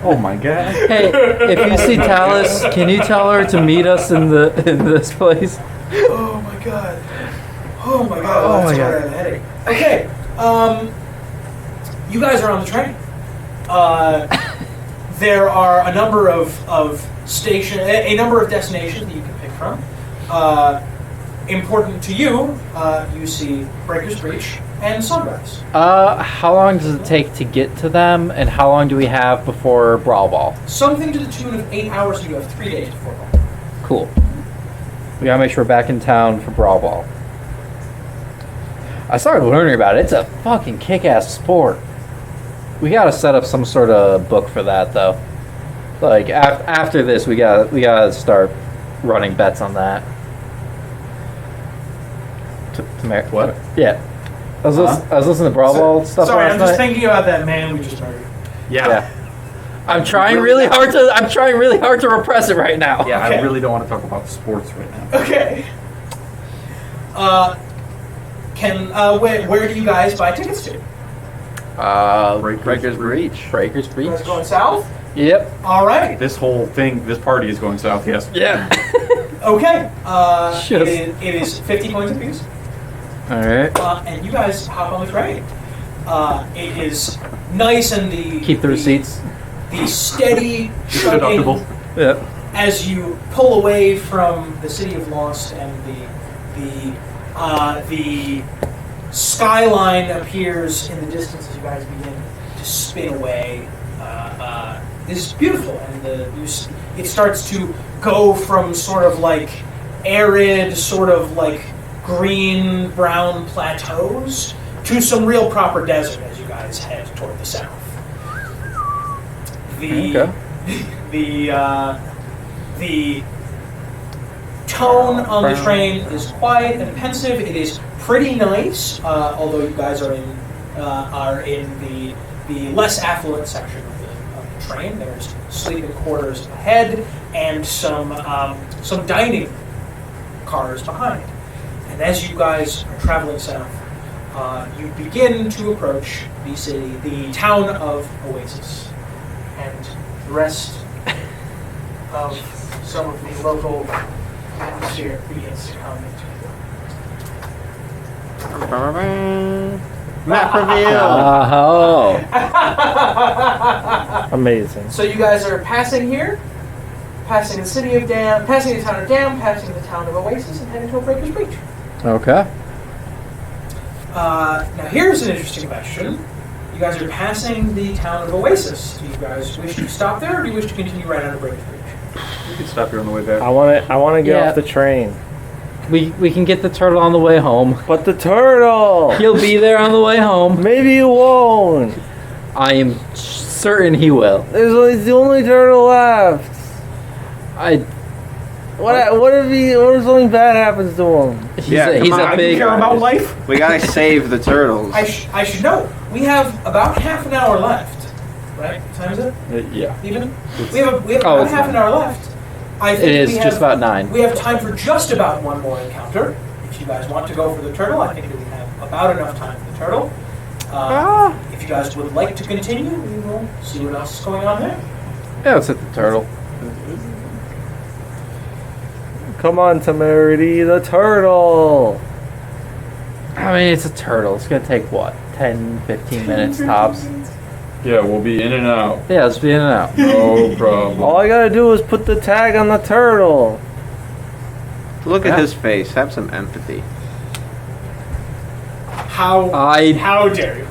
Oh my god. Hey, if you see Talus, can you tell her to meet us in this place? Oh my god. Oh my god. Oh my That's God. where I had a headache. Okay. You guys are on the train. There are a number of a number of destinations that you can pick from. Important to you, you see Breaker's Breach and Sunrise. How long does it take to get to them, and how long do we have before Brawl Ball? Something to the tune of 8 hours, and you have 3 days before Brawl. Cool. We gotta make sure we're back in town for Brawl Ball. I started learning about it. It's a fucking kick-ass sport. We gotta set up some sort of book for that, though. Like after this, we gotta start running bets on that. What? Yeah. I was listening to Brawl stuff Sorry, last I'm just night. thinking about that man we just murdered. Yeah. I'm trying really hard to repress it right now. Yeah, Okay. I really don't want to talk about sports right now. Okay. Where do you guys buy tickets to? Breaker's Breach. Breaker's You Breach. guys going south? Yep. All right. This party is going south, yes. Yeah. Okay. Sure. It is 50 coins apiece. All right. And you guys hop on the train. It is nice and Keep the receipts. The steady It's chugging deductible. Yep. as you pull away from the city of Lost and the skyline appears in the distance as you guys begin to spin away. This is beautiful, and it starts to go from sort of like arid, sort of like green brown plateaus to some real proper desert as you guys head toward the south. The tone on the train is quiet and pensive. It is pretty nice, although you guys are in the less affluent section of the train. There's sleeping quarters ahead and some dining cars behind. And as you guys are traveling south, you begin to approach the town of Oasis, and the rest of some of the local atmosphere begins to come into Map reveal. Oh. Amazing. So you guys are passing here, passing the city of Dam, passing the town of Dam, passing the town of Oasis, and heading to a Breaker's Breach. Okay. Now here's an interesting question. You guys are passing the town of Oasis. Do you guys wish to stop there, or do you wish to continue right on to Breaker's Breach? We can stop here on the way back. I want to get Yeah. off the train. We can get the turtle on the way home. But the turtle! He'll be there on the way home. Maybe you won't. I am certain he will. He's the only turtle left. What if something bad happens to him? He's Yeah, a, he's come a on, big. care about life? We gotta save the turtles. I should note, we have about half an hour left. Right? What time is it? Yeah. Even? We have Oh, about it's half an hour left. I think It is we just have, about 9. We have time for just about one more encounter. If you guys want to go for the turtle, I think that we have about enough time for the turtle. If you guys would like to continue, we will see what else is going on there. Yeah, let's hit the turtle. Come on, Temerity, the turtle! I mean, it's a turtle. It's going to take, what, 10, 15 minutes tops? Yeah, we'll be in and out. Yeah, let's be in and out. No problem. All I gotta do is put the tag on the turtle. Look at his face. Have some empathy. How dare you?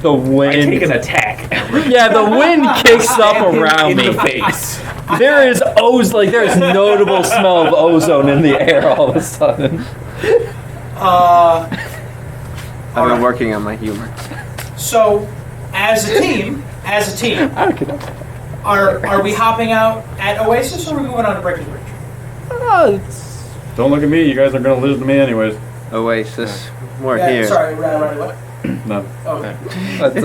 The wind. an attack. Yeah, the wind kicks up around me. face. There is there's notable smell of ozone in the air all of a sudden. I've been working on my humor. So, as a team, are we hopping out at Oasis, or are we moving on to Breaker's Breach? Don't look at me. You guys are going to listen to me anyways. Oasis. We're Yeah, here. sorry, right, what? No. Okay. Let's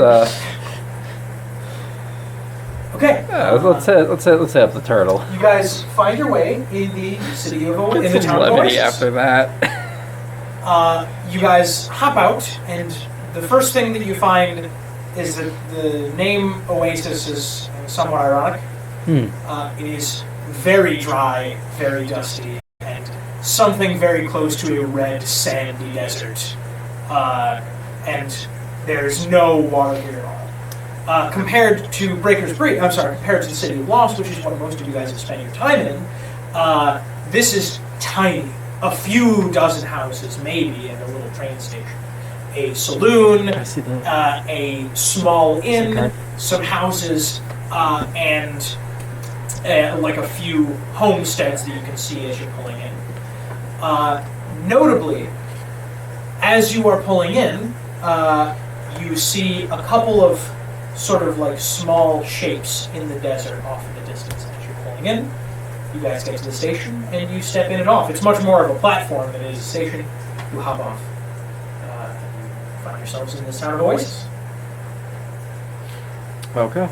let's hit up the turtle. You guys find your way in the city of in the town of Levity Oasis. after that. You guys hop out, and the first thing that you find is that the name Oasis is somewhat ironic. It is very dry, very dusty, and something very close to a red, sandy desert. And there's no water here at all. Compared to compared to the city of Lost, which is what most of you guys have spent your time in, this is tiny. A few dozen houses, maybe, and a little train station. A saloon, a small inn, some houses, and like a few homesteads that you can see as you're pulling in. Notably, as you are pulling in, you see a couple of sort of like small shapes in the desert off in the distance as you're pulling in. You guys get to the station and you step in and off. It's much more of a platform than it is a station. you hop off. You find yourselves in this town of Oasis. Okay.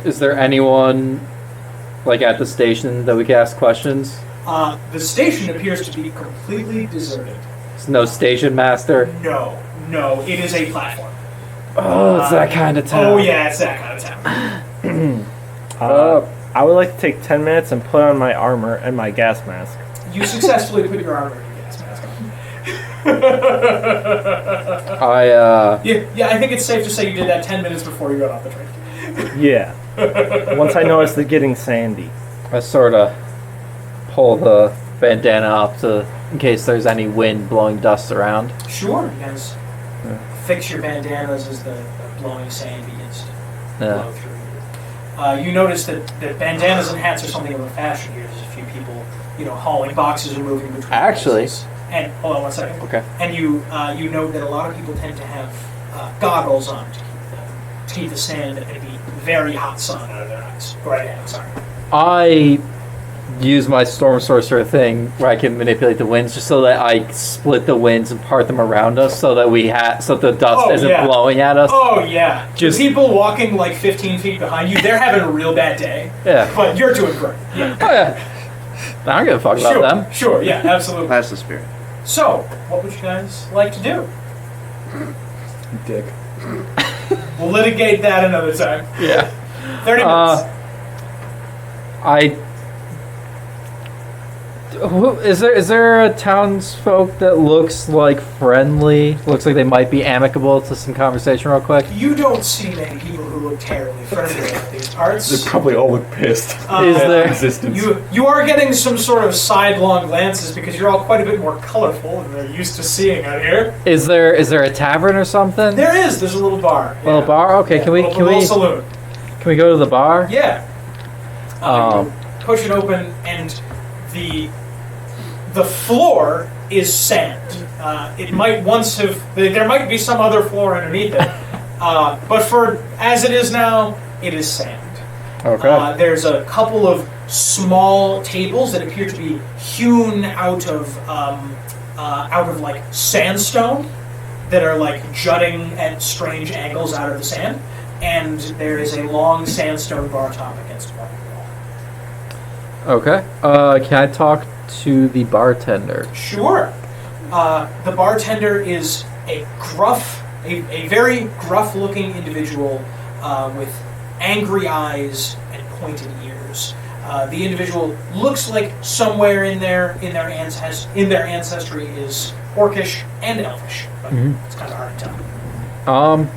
Is there anyone like at the station that we can ask questions? The station appears to be completely deserted. There's no station master. No, it is a platform. Oh, it's that kind of town. Oh yeah, it's that kind of town. I would like to take 10 minutes and put on my armor and my gas mask. You successfully put your armor and your gas mask on. Yeah, I think it's safe to say you did that 10 minutes before you got off the train. Yeah. Once I noticed the getting sandy. I sort of pull the bandana up in case there's any wind blowing dust around. Sure, you guys fix your bandanas as the blowing sand begins to blow through you. You notice that bandanas and hats are something of a fashion here. There's a few people, hauling boxes and moving between Actually. places. And hold on one second. Okay. And you note that a lot of people tend to have goggles on to keep the sand and the very hot sun out of their eyes. Go right ahead. I'm sorry. I use my storm sorcerer thing where I can manipulate the winds just so that I split the winds and part them around us so that so the dust isn't blowing at us. Oh yeah. Just people walking like 15 feet behind you, they're having a real bad day. Yeah. But you're doing great. Yeah. Oh yeah. I don't give a fuck about them. Sure, yeah, absolutely. That's the spirit. So, what would you guys like to do? Dick. We'll litigate that another time. Yeah. 30 minutes. Is there a townsfolk that looks like friendly? Looks like they might be amicable to some conversation real quick? You don't see many people who look terribly friendly at these parts. They probably all look pissed. Is there? Existence. You are getting some sort of sidelong glances because you're all quite a bit more colorful than they're used to seeing out here. Is there a tavern or something? There's a little bar. Little bar? Okay, Yeah, can we little saloon. can we go to the bar? Yeah. Um, You push it open and the floor is sand. It might once have. There might be some other floor underneath it, but for as it is now, it is sand. Okay. There's a couple of small tables that appear to be hewn out of like sandstone that are like jutting at strange angles out of the sand, and there is a long sandstone bar top against one wall. Okay. Can I talk to the bartender? Sure. The bartender is a very gruff-looking individual with angry eyes and pointed ears. The individual looks like somewhere in their ancestry is Orcish and Elvish, but it's kind of hard to tell.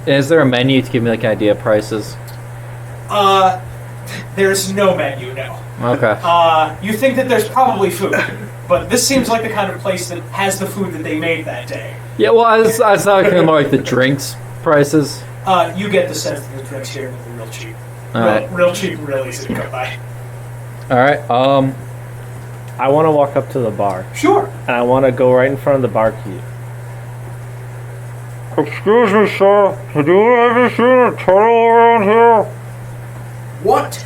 Is there a menu to give me like an idea of prices? There's no menu, no. Okay. You think that there's probably food, but this seems like the kind of place that has the food that they made that day. Yeah, well, I was talking more like the drinks prices. You get the sense that the drinks here are real cheap. Alright. Real cheap and real easy to come by. Alright, I want to walk up to the bar, Sure. and I want to go right in front of the barkeep. Excuse me, sir. Have you ever seen a turtle around here? What?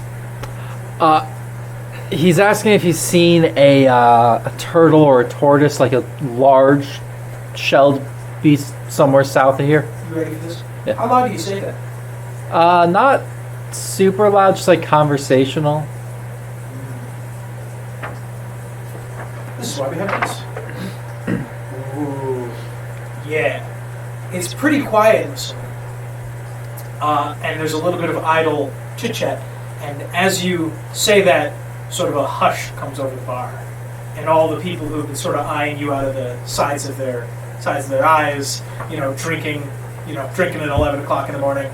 he's asking if he's seen a turtle or a tortoise, like a large shelled beast somewhere south of here. You ready for this? Yeah. How loud do you say that? Not super loud, just like conversational. This is why we have this. Ooh. Yeah. It's pretty quiet in the saloon. And there's a little bit of idle chit-chat. And as you say that, sort of a hush comes over the bar. And all the people who've been sort of eyeing you out of the sides of their eyes, drinking at 11 o'clock in the morning,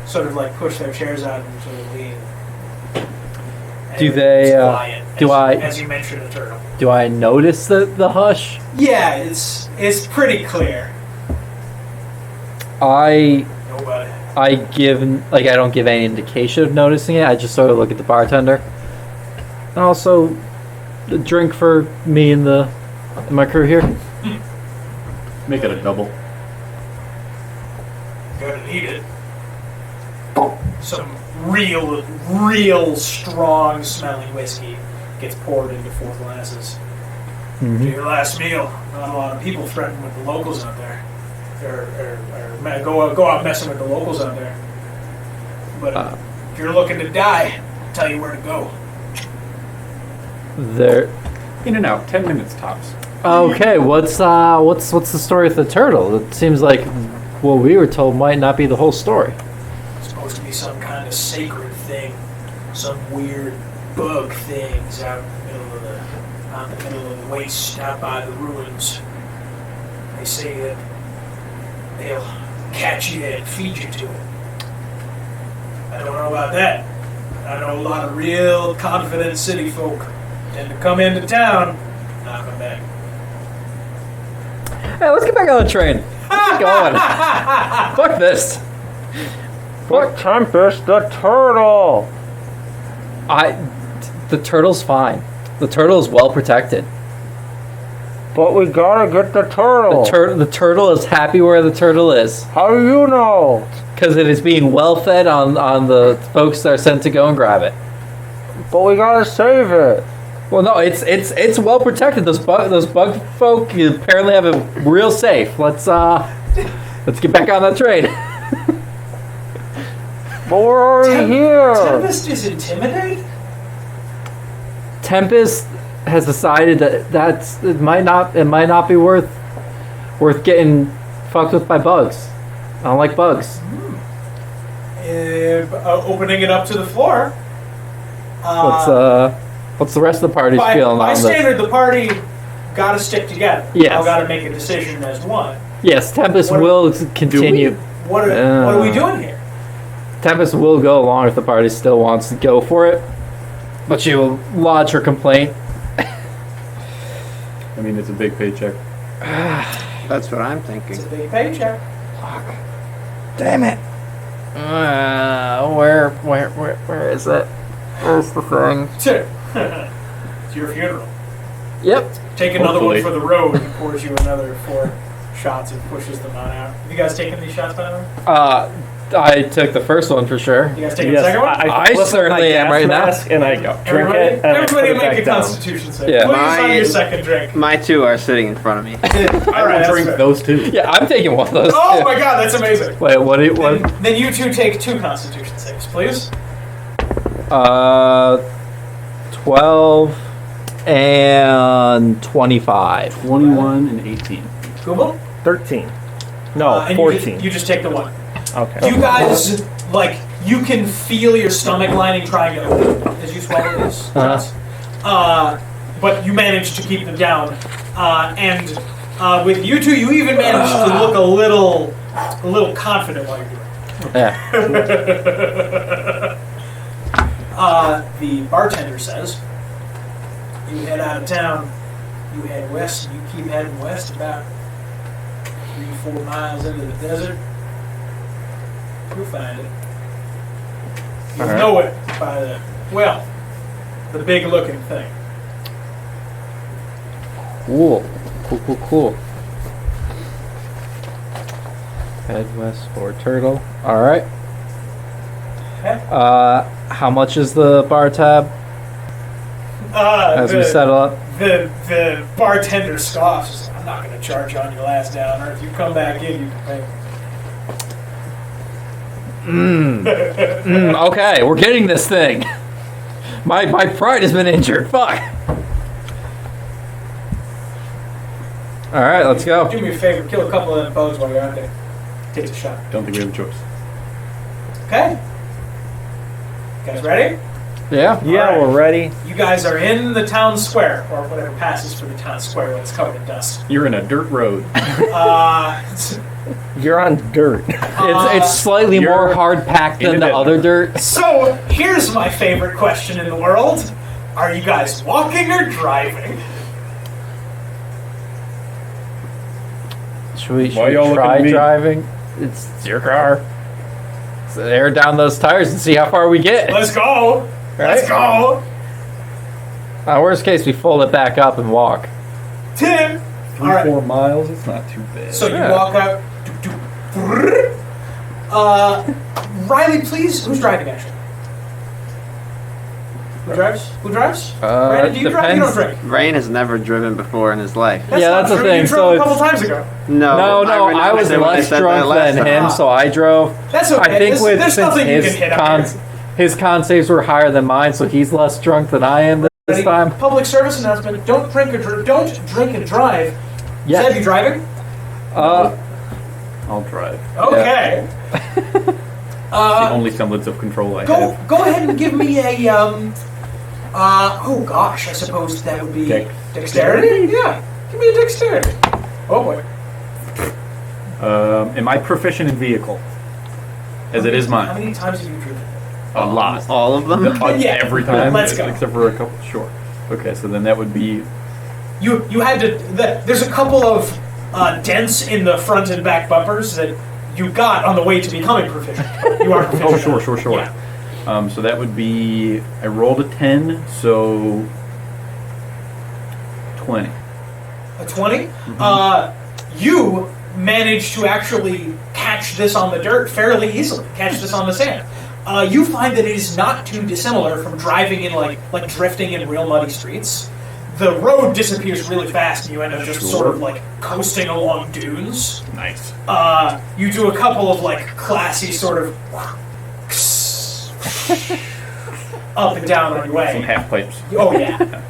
sort of like push their chairs out and sort of lean. And Do they, it's quiet as you mention a turtle. Do I notice the hush? Yeah, it's pretty clear. I Nobody. I don't give any indication of noticing it. I just sort of look at the bartender. And also, the drink for me and my crew here. Make it a double. Gonna need it. Some real strong smelling whiskey gets poured into 4 glasses. To your last meal. Not a lot of people threaten with the locals out there. Or go out messing with the locals out there. But if you're looking to die, I'll tell you where to go. There. In and out, 10 minutes tops. Okay, what's the story with the turtle? It seems like what we were told might not be the whole story. It's supposed to be some kind of sacred thing. Some weird bug things out in the middle of the waste, out by the ruins. They say that they'll catch you and feed you to it. I don't know about that. I know a lot of real confident city folk tend to come into town, not come back. Hey, let's get back on the train. Let's get going. Fuck this. But Tempest, the turtle! The turtle's fine. The turtle is well protected. But we gotta get the turtle. The turtle is happy where the turtle is. How do you know? Because it is being well fed on the folks that are sent to go and grab it. But we gotta save it. Well, no, it's well protected. Those bug folk apparently have it real safe. Let's get back on that train. But we're already here. Tempest is intimidated? Tempest has decided that it might not be worth getting fucked with by bugs. I don't like bugs. Opening it up to the floor. What's the rest of the party's by, feeling by on standard, this? the party got to stick together. Yes. All got to make a decision as one. Yes, Tempest will continue. What are we doing here? Tempest will go along if the party still wants to go for it, but she will lodge her complaint. I mean, it's a big paycheck. That's what I'm thinking. It's a big paycheck. Damn it! Where is it? Where's the thing? It's your funeral. Yep. Take another Hopefully. one for the road and pours you another 4 shots and pushes them on out. Have you guys taken these shots by the way? I took the first one for sure. You guys taking Yes, the second one? I flip certainly my am gas right now. mask And I drink Everybody, it and I put everybody it make back a down. constitution save. Yeah. Please on your Mine- second drink. My 2 are sitting in front of me. All I right, will that's drink fair. those two. Yeah, I'm taking one of those. Oh too. my god, that's amazing. Wait, what? Then you two take 2 constitution saves, please. 12 and 25. 21 and 18. Google? 13. No, And 14. You just take the 1. Okay. You guys, like, you can feel your stomach lining trying to open as you swallow these shots. But you manage to keep them down. And with you two, you even manage to look a little confident while you're doing it. Yeah. The bartender says, you head out of town, you head west, and you keep heading west about 3 to 4 miles into the desert. You'll find it. You'll know it by the big looking thing. Cool. Head west for Turtle. All right. Okay. How much is the bar tab as we settle up? The bartender scoffs. I'm not going to charge you on your last down, or if you come back in, you can pay. Okay, we're getting this thing. My pride has been injured. Fuck. All right, let's go. Do me a favor, kill a couple of them bugs while you're out there. Takes a shot. Don't think we have a choice. Okay. You guys ready? Yeah. Yeah, Alright. we're ready. You guys are in the town square, or whatever passes for the town square when it's covered in dust. You're in a dirt road. You're on dirt. It's slightly more You're hard packed than in the it. other dirt. So, here's my favorite question in the world. Are you guys walking or driving? Should we Why y'all looking try at me? driving? It's your car. So air down those tires and see how far we get. Let's go! Let's go! Worst case, we fold it back up and walk. Tim! Alright, 4 miles, it's not too bad. so you Yeah. walk out. Riley, please. Who's driving, actually? Who drives? Who drives? Brandon, do you drive? You don't depends. drink. Rain has never driven before in his life. That's Yeah, not that's the true. thing, You so drove a it's- couple times ago. No, I was renounced it when I less said that drunk last than time. him, so I drove. That's okay. I think There's nothing you his can hit up here. his con saves were higher than mine, so he's less drunk than I am this time. Public service announcement: don't drink and drive. Yeah. Seb, you driving? I'll drive. Okay. The only semblance of control I have. Go ahead and give me a oh gosh, I suppose that would be dexterity. Yeah, give me a dexterity. Oh boy. Am I proficient in vehicle? As it is How mine. many times have you driven? A lot. All of them? Yeah. Every time. Let's go. Except for a couple. Sure. Okay, so then that would be. You had to. There's a couple of dents in the front and back bumpers that you got on the way to becoming proficient. You are proficient. Oh, sure. Yeah. So that would be. I rolled a 10, so 20. A 20? You managed to actually catch this on the dirt fairly easily. Catch this on the sand. You find that it is not too dissimilar from driving in like drifting in real muddy streets. The road disappears really fast, and you end up just sort of like coasting along dunes. Nice. You do a couple of like classy sort of up and down on your Some way. half pipes. Oh yeah.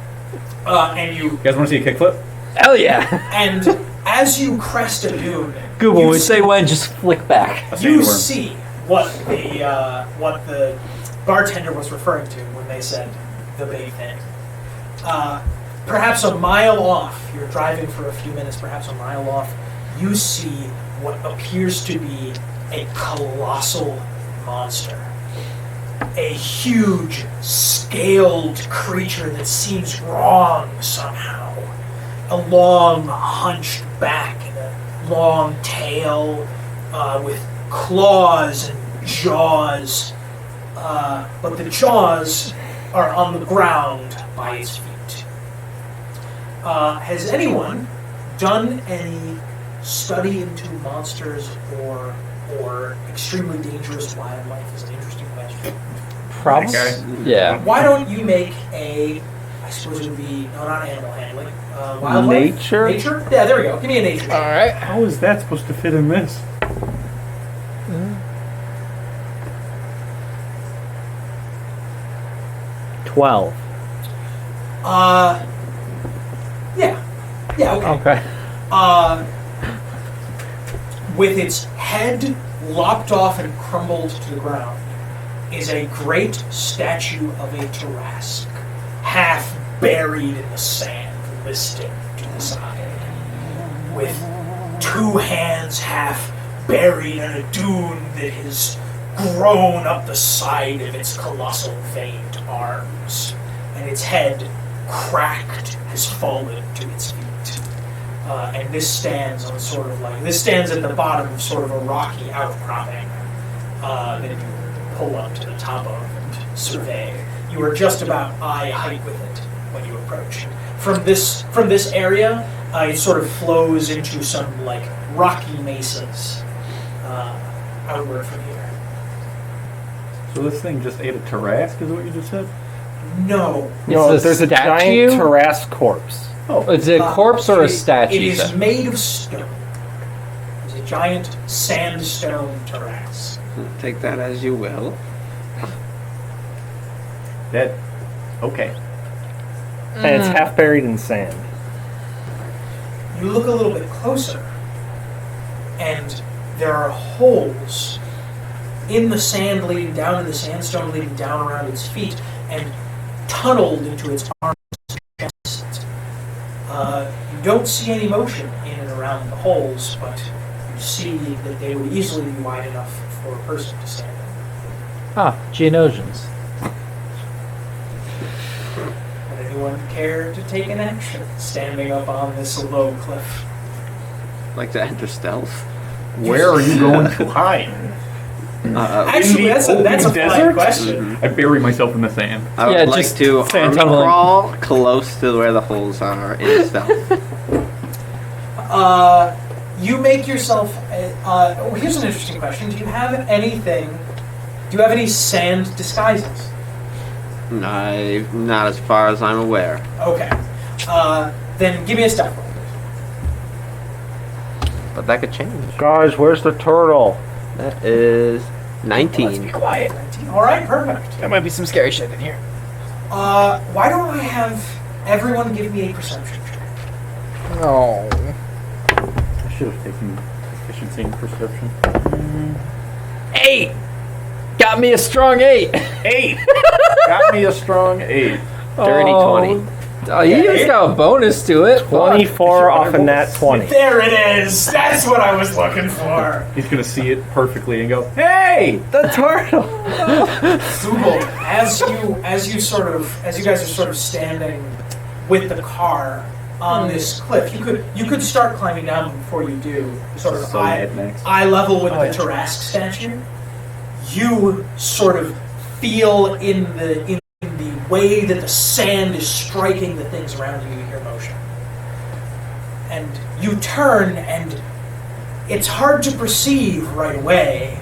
And you You guys want to see a kickflip? Hell yeah! and as you crest a dune, Good when you we see- say when, just flick back. A you sandworm. see what the bartender was referring to when they said the big thing. Perhaps a mile off, you're driving for a few minutes, perhaps a mile off, you see what appears to be a colossal monster. A huge, scaled creature that seems wrong somehow. A long, hunched back and a long tail with claws and jaws. But the jaws are on the ground by its feet. Has anyone done any study into monsters or extremely dangerous wildlife? Is an interesting question. Probably. Yeah. Why don't you make a, I suppose it would be, no, not animal handling, wildlife? Nature? Nature? Yeah, there we go. Give me a nature. All right. How is that supposed to fit in this? 12. Yeah, okay. Okay. With its head lopped off and crumbled to the ground is a great statue of a Tarrasque, half buried in the sand, listed to the side, with two hands half buried in a dune that has grown up the side of its colossal veined arms, and its head, cracked, has fallen to its feet. And this stands on sort of like, this stands at the bottom of sort of a rocky outcropping that you pull up to the top of and survey. You are just about eye height with it when you approach. From this area, it sort of flows into some like rocky mesas outward from here. So this thing just ate a Tarrasque, is what you just said? No. No, It's a there's a statue? giant Tarrasque corpse. Is it a corpse or a statue? It is then? made of stone. It's a giant sandstone Tarrasque. Take that as you will. That. Okay. And it's half buried in sand. You look a little bit closer, and there are holes in the sand leading down, in the sandstone leading down around its feet, and tunneled into its arms and chest. You don't see any motion in and around the holes, but you see that they would easily be wide enough for a person to stand in. Geonosians. Would anyone care to take an action standing up on this low cliff? Like to enter stealth. Where are you going to hide? Actually, that's a open fine desert? question. I bury myself in the sand. I would Yeah, like just to sand army tunneling. crawl close to where the holes are in stealth. You make yourself. Here's an interesting question. Do you have any sand disguises? Not as far as I'm aware. Okay. Then give me a stealth roll. But that could change. Guys, where's the turtle? That is 19. Quiet. All right, perfect. There might be some scary shit in here. Why don't I have everyone give me a perception check? No. I should have taken efficiency and perception. 8! Got me a strong 8! 8! Got me a strong 8. Dirty 20. Oh, you just got a bonus to it. 24 off a nat 20. There it is. That's what I was looking for. He's going to see it perfectly and go, hey! The turtle! Google, as you guys are sort of standing with the car on this cliff, you could start climbing down before you do. Sort of eye level with the Tarrasque statue. You sort of feel in the way that the sand is striking the things around you, you hear motion. And you turn, and it's hard to perceive right away,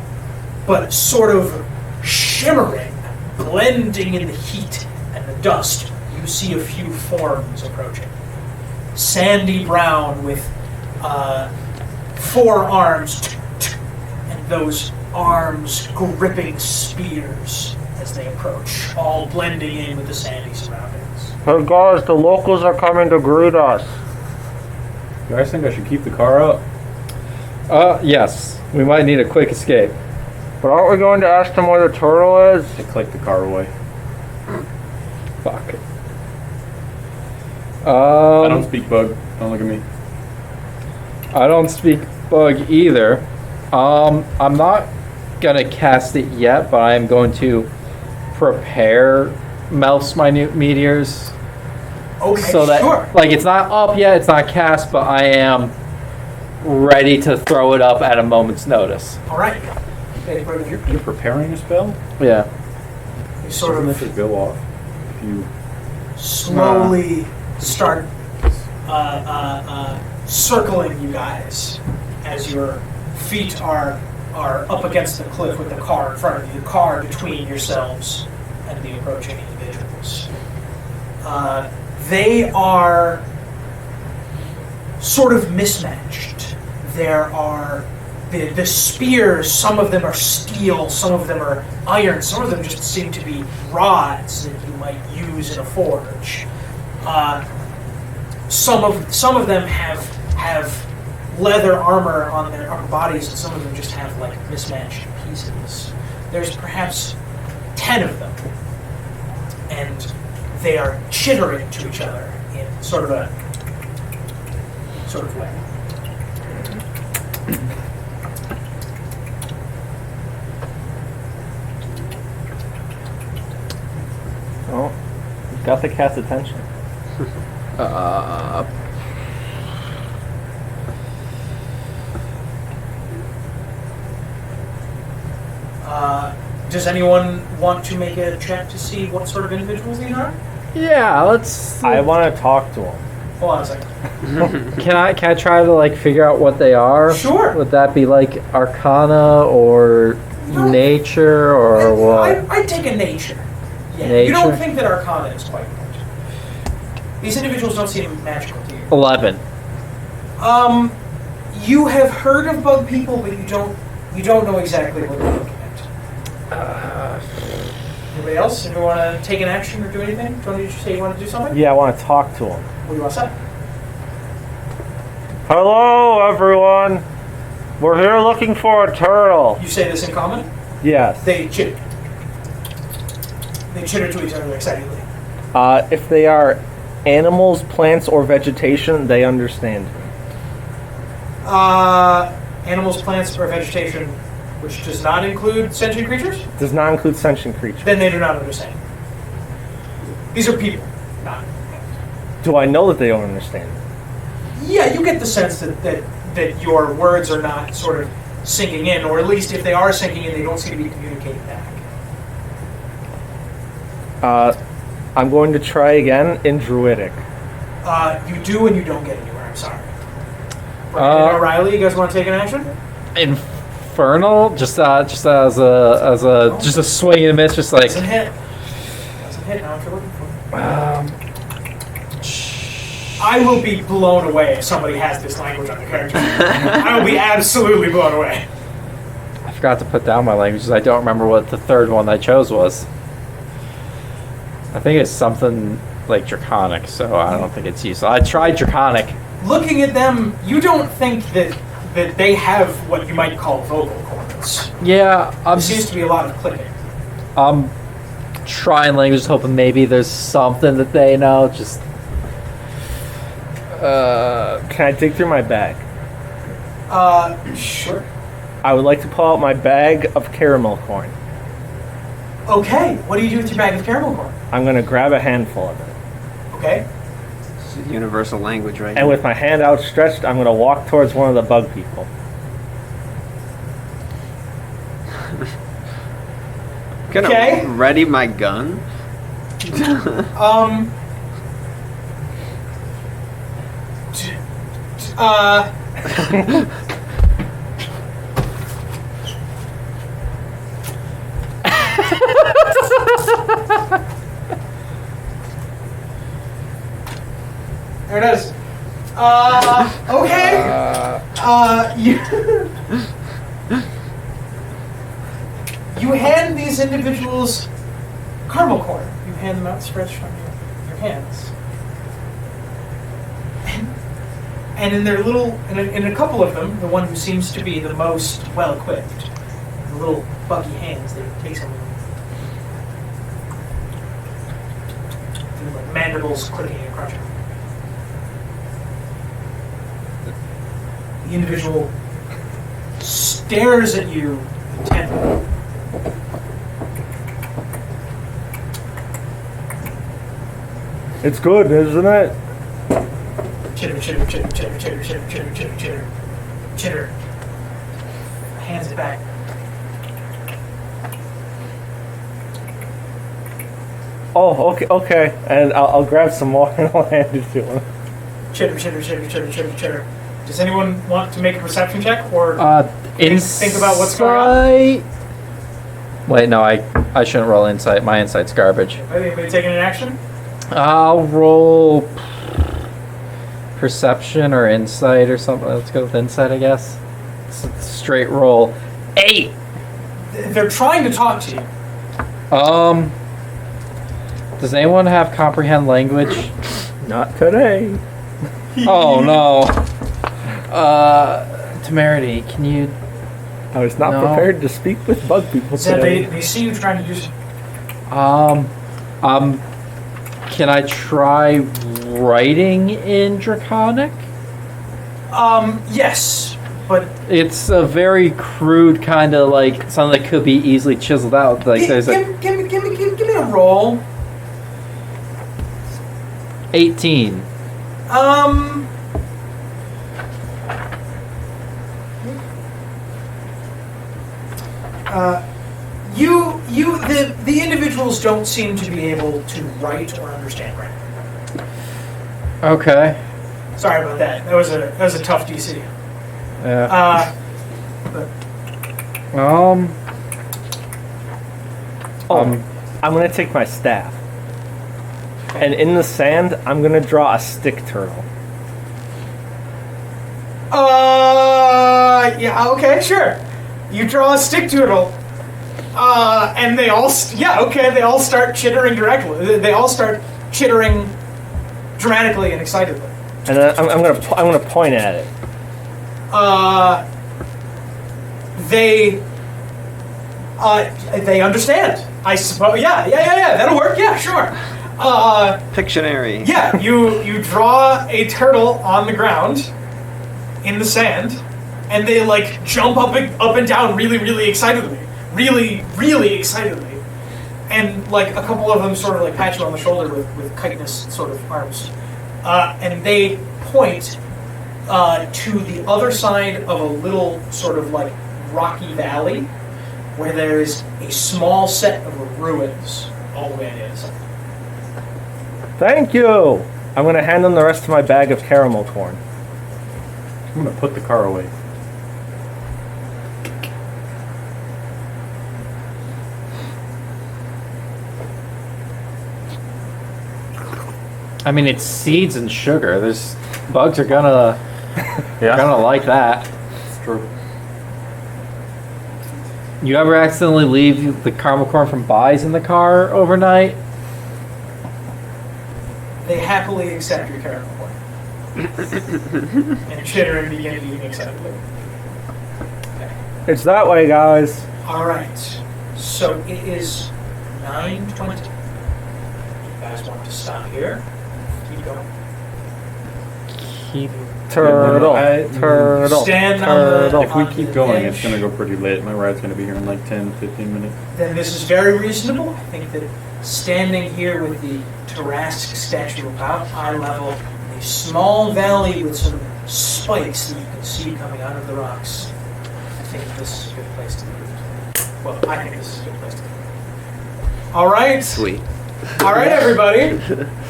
but sort of shimmering, blending in the heat and the dust, you see a few forms approaching. Sandy brown with 4 arms, and those arms gripping spears as they approach, all blending in with the sandy surroundings. Hey guys, the locals are coming to greet us. You guys think I should keep the car up? Yes. We might need a quick escape. But aren't we going to ask them where the turtle is? I click the car away. Fuck. I don't speak bug. Don't look at me. I don't speak bug either. I'm not gonna cast it yet, but I am going to prepare Melf's minute meteors. Okay, So that, sure. like, it's not up yet, it's not cast, but I am ready to throw it up at a moment's notice. All right. You're preparing a spell? Yeah. You sort Doesn't of it go off if you... slowly start circling you guys as your feet are up against the cliff with the car in front of you, the car between yourselves and the approaching individuals. They are sort of mismatched. There are the spears, some of them are steel, some of them are iron, some of them just seem to be rods that you might use in a forge. Some of them have leather armor on their upper bodies, and some of them just have like mismatched pieces. There's perhaps 10 of them, and they are chittering to each other in sort of way. Oh, you've got to cast attention. Does anyone want to make a check to see what sort of individuals these are? Yeah, let's... I want to talk to him. Hold on a second. Can I try to, like, figure out what they are? Sure. Would that be, like, Arcana or Nature or what? I'd take a nature. Yeah. Nature? You don't think that Arcana is quite right. These individuals don't seem magical to you. 11. You have heard of bug people, but you don't know exactly what they're looking at. Anybody else? Anyone want to take an action or do anything? Did you say you want to do something? Yeah, I want to talk to him. What do you want to say? Hello, everyone. We're here looking for a turtle. You say this in common? Yes. They chitter. They chitter to each other excitedly. If they are animals, plants, or vegetation, they understand. Animals, plants, or vegetation, which does not include sentient creatures, Does not include sentient creatures. then they do not understand. These are people, not. Do I know that they don't understand? Yeah, you get the sense that your words are not sort of sinking in, or at least if they are sinking in, they don't seem to be communicating back. I'm going to try again in Druidic. You do and you don't get anywhere, I'm sorry. Brandon and O'Reilly, you guys want to take an action? Infernal? Just a swing and a miss, just like... Doesn't hit. hit now if you're looking for it. I will be blown away if somebody has this language on the character. I will be absolutely blown away. I forgot to put down my languages. I don't remember what the third one I chose was. I think it's something like Draconic, so I don't think it's useful. I tried Draconic. Looking at them, you don't think that they have what you might call vocal cords. Yeah, There seems to be a lot of clicking. I'm trying languages, hoping maybe there's something that they know. Just Can I dig through my bag? Sure. I would like to pull out my bag of caramel corn. Okay, what do you do with your bag of caramel corn? I'm going to grab a handful of it. Okay. It's a universal language, right? And with my hand outstretched, I'm going to walk towards one of the bug people. Gonna Okay. ready my gun. There it is. Okay. You you hand these individuals caramel corn. You hand them outstretched on your hands. And in their in a couple of them, the one who seems to be the most well equipped, the little buggy hands, they take some of them. Like mandibles clicking and crunching. The individual stares at you intently. It's good, isn't it? Chitter, chitter, chitter, chitter, chitter, chitter, chitter, chitter, chitter, chitter. Hands it back. Oh, okay. And I'll grab some more and I'll hand it to him. Chitter, chitter, chitter, chitter, chitter, chitter. Does anyone want to make a perception check or think about what's going on? Wait, no, I shouldn't roll insight. My insight's garbage. Anybody taking an action? I'll roll perception or insight or something. Let's go with insight, I guess. It's a straight roll. 8! They're trying to talk to you. Does anyone have comprehend language? Not today. Oh no. Temerity, can you? I was not prepared to speak with bug people So today. they see you trying to do something. Can I try writing in Draconic? Yes, but It's a very crude kind of like something that could be easily chiseled out. Like there's a give me a roll. 18. The individuals don't seem to be able to write or understand grammar. Okay. Sorry about that. That was a tough DC. Yeah. But I'm going to take my staff. And in the sand, I'm going to draw a stick turtle. Yeah, okay, sure. You draw a stick turtle. And they all, they all start chittering directly. They all start chittering dramatically and excitedly. And then I'm gonna point at it. They understand. I suppose. Yeah. That'll work. Yeah, sure. Pictionary. Yeah, you draw a turtle on the ground in the sand, and they like jump up and down really excitedly. Really excitedly. And like a couple of them sort of like pat you on the shoulder with chitinous sort of arms. And they point to the other side of a little sort of like rocky valley where there is a small set of ruins all the way on the other side. Thank you! I'm going to hand them the rest of my bag of caramel corn. I'm gonna put the car away. I mean, it's seeds and sugar. There's bugs are gonna like that. It's true. You ever accidentally leave the caramel corn from Buys in the car overnight? They happily accept your caramel corn. And chitter and begin eating excitedly. It's that way, guys. Alright. So it is 9:20. You guys want to stop here? Keep going. Keep Turtle. Turtle. Stand Turtle. on If we the keep going, edge. it's going to go pretty late. My ride's going to be here in like 10, 15 minutes. Then this is very reasonable. I think that standing here with the Tarrasque statue about eye level, a small valley with some spikes that you can see coming out of the rocks, I think this is a good place to be. Well, I think this is a good place to be. All right. Sweet. All right, everybody.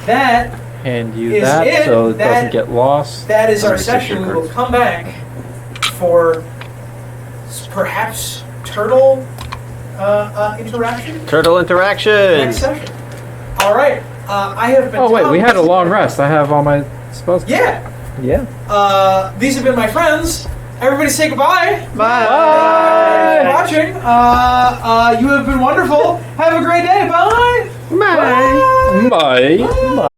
That hand you is that it. so it That- doesn't get lost. That is our Let me take session. your We will cards. come back for perhaps turtle interaction Turtle interaction. next session. All right. I have been. Oh wait, we Tom. had a long rest. I have all my spells. Yeah. Yeah. These have been my friends. Everybody say goodbye. Bye. Thank you for watching. You have been wonderful. Have a great day. Bye. Bye. Bye. Bye.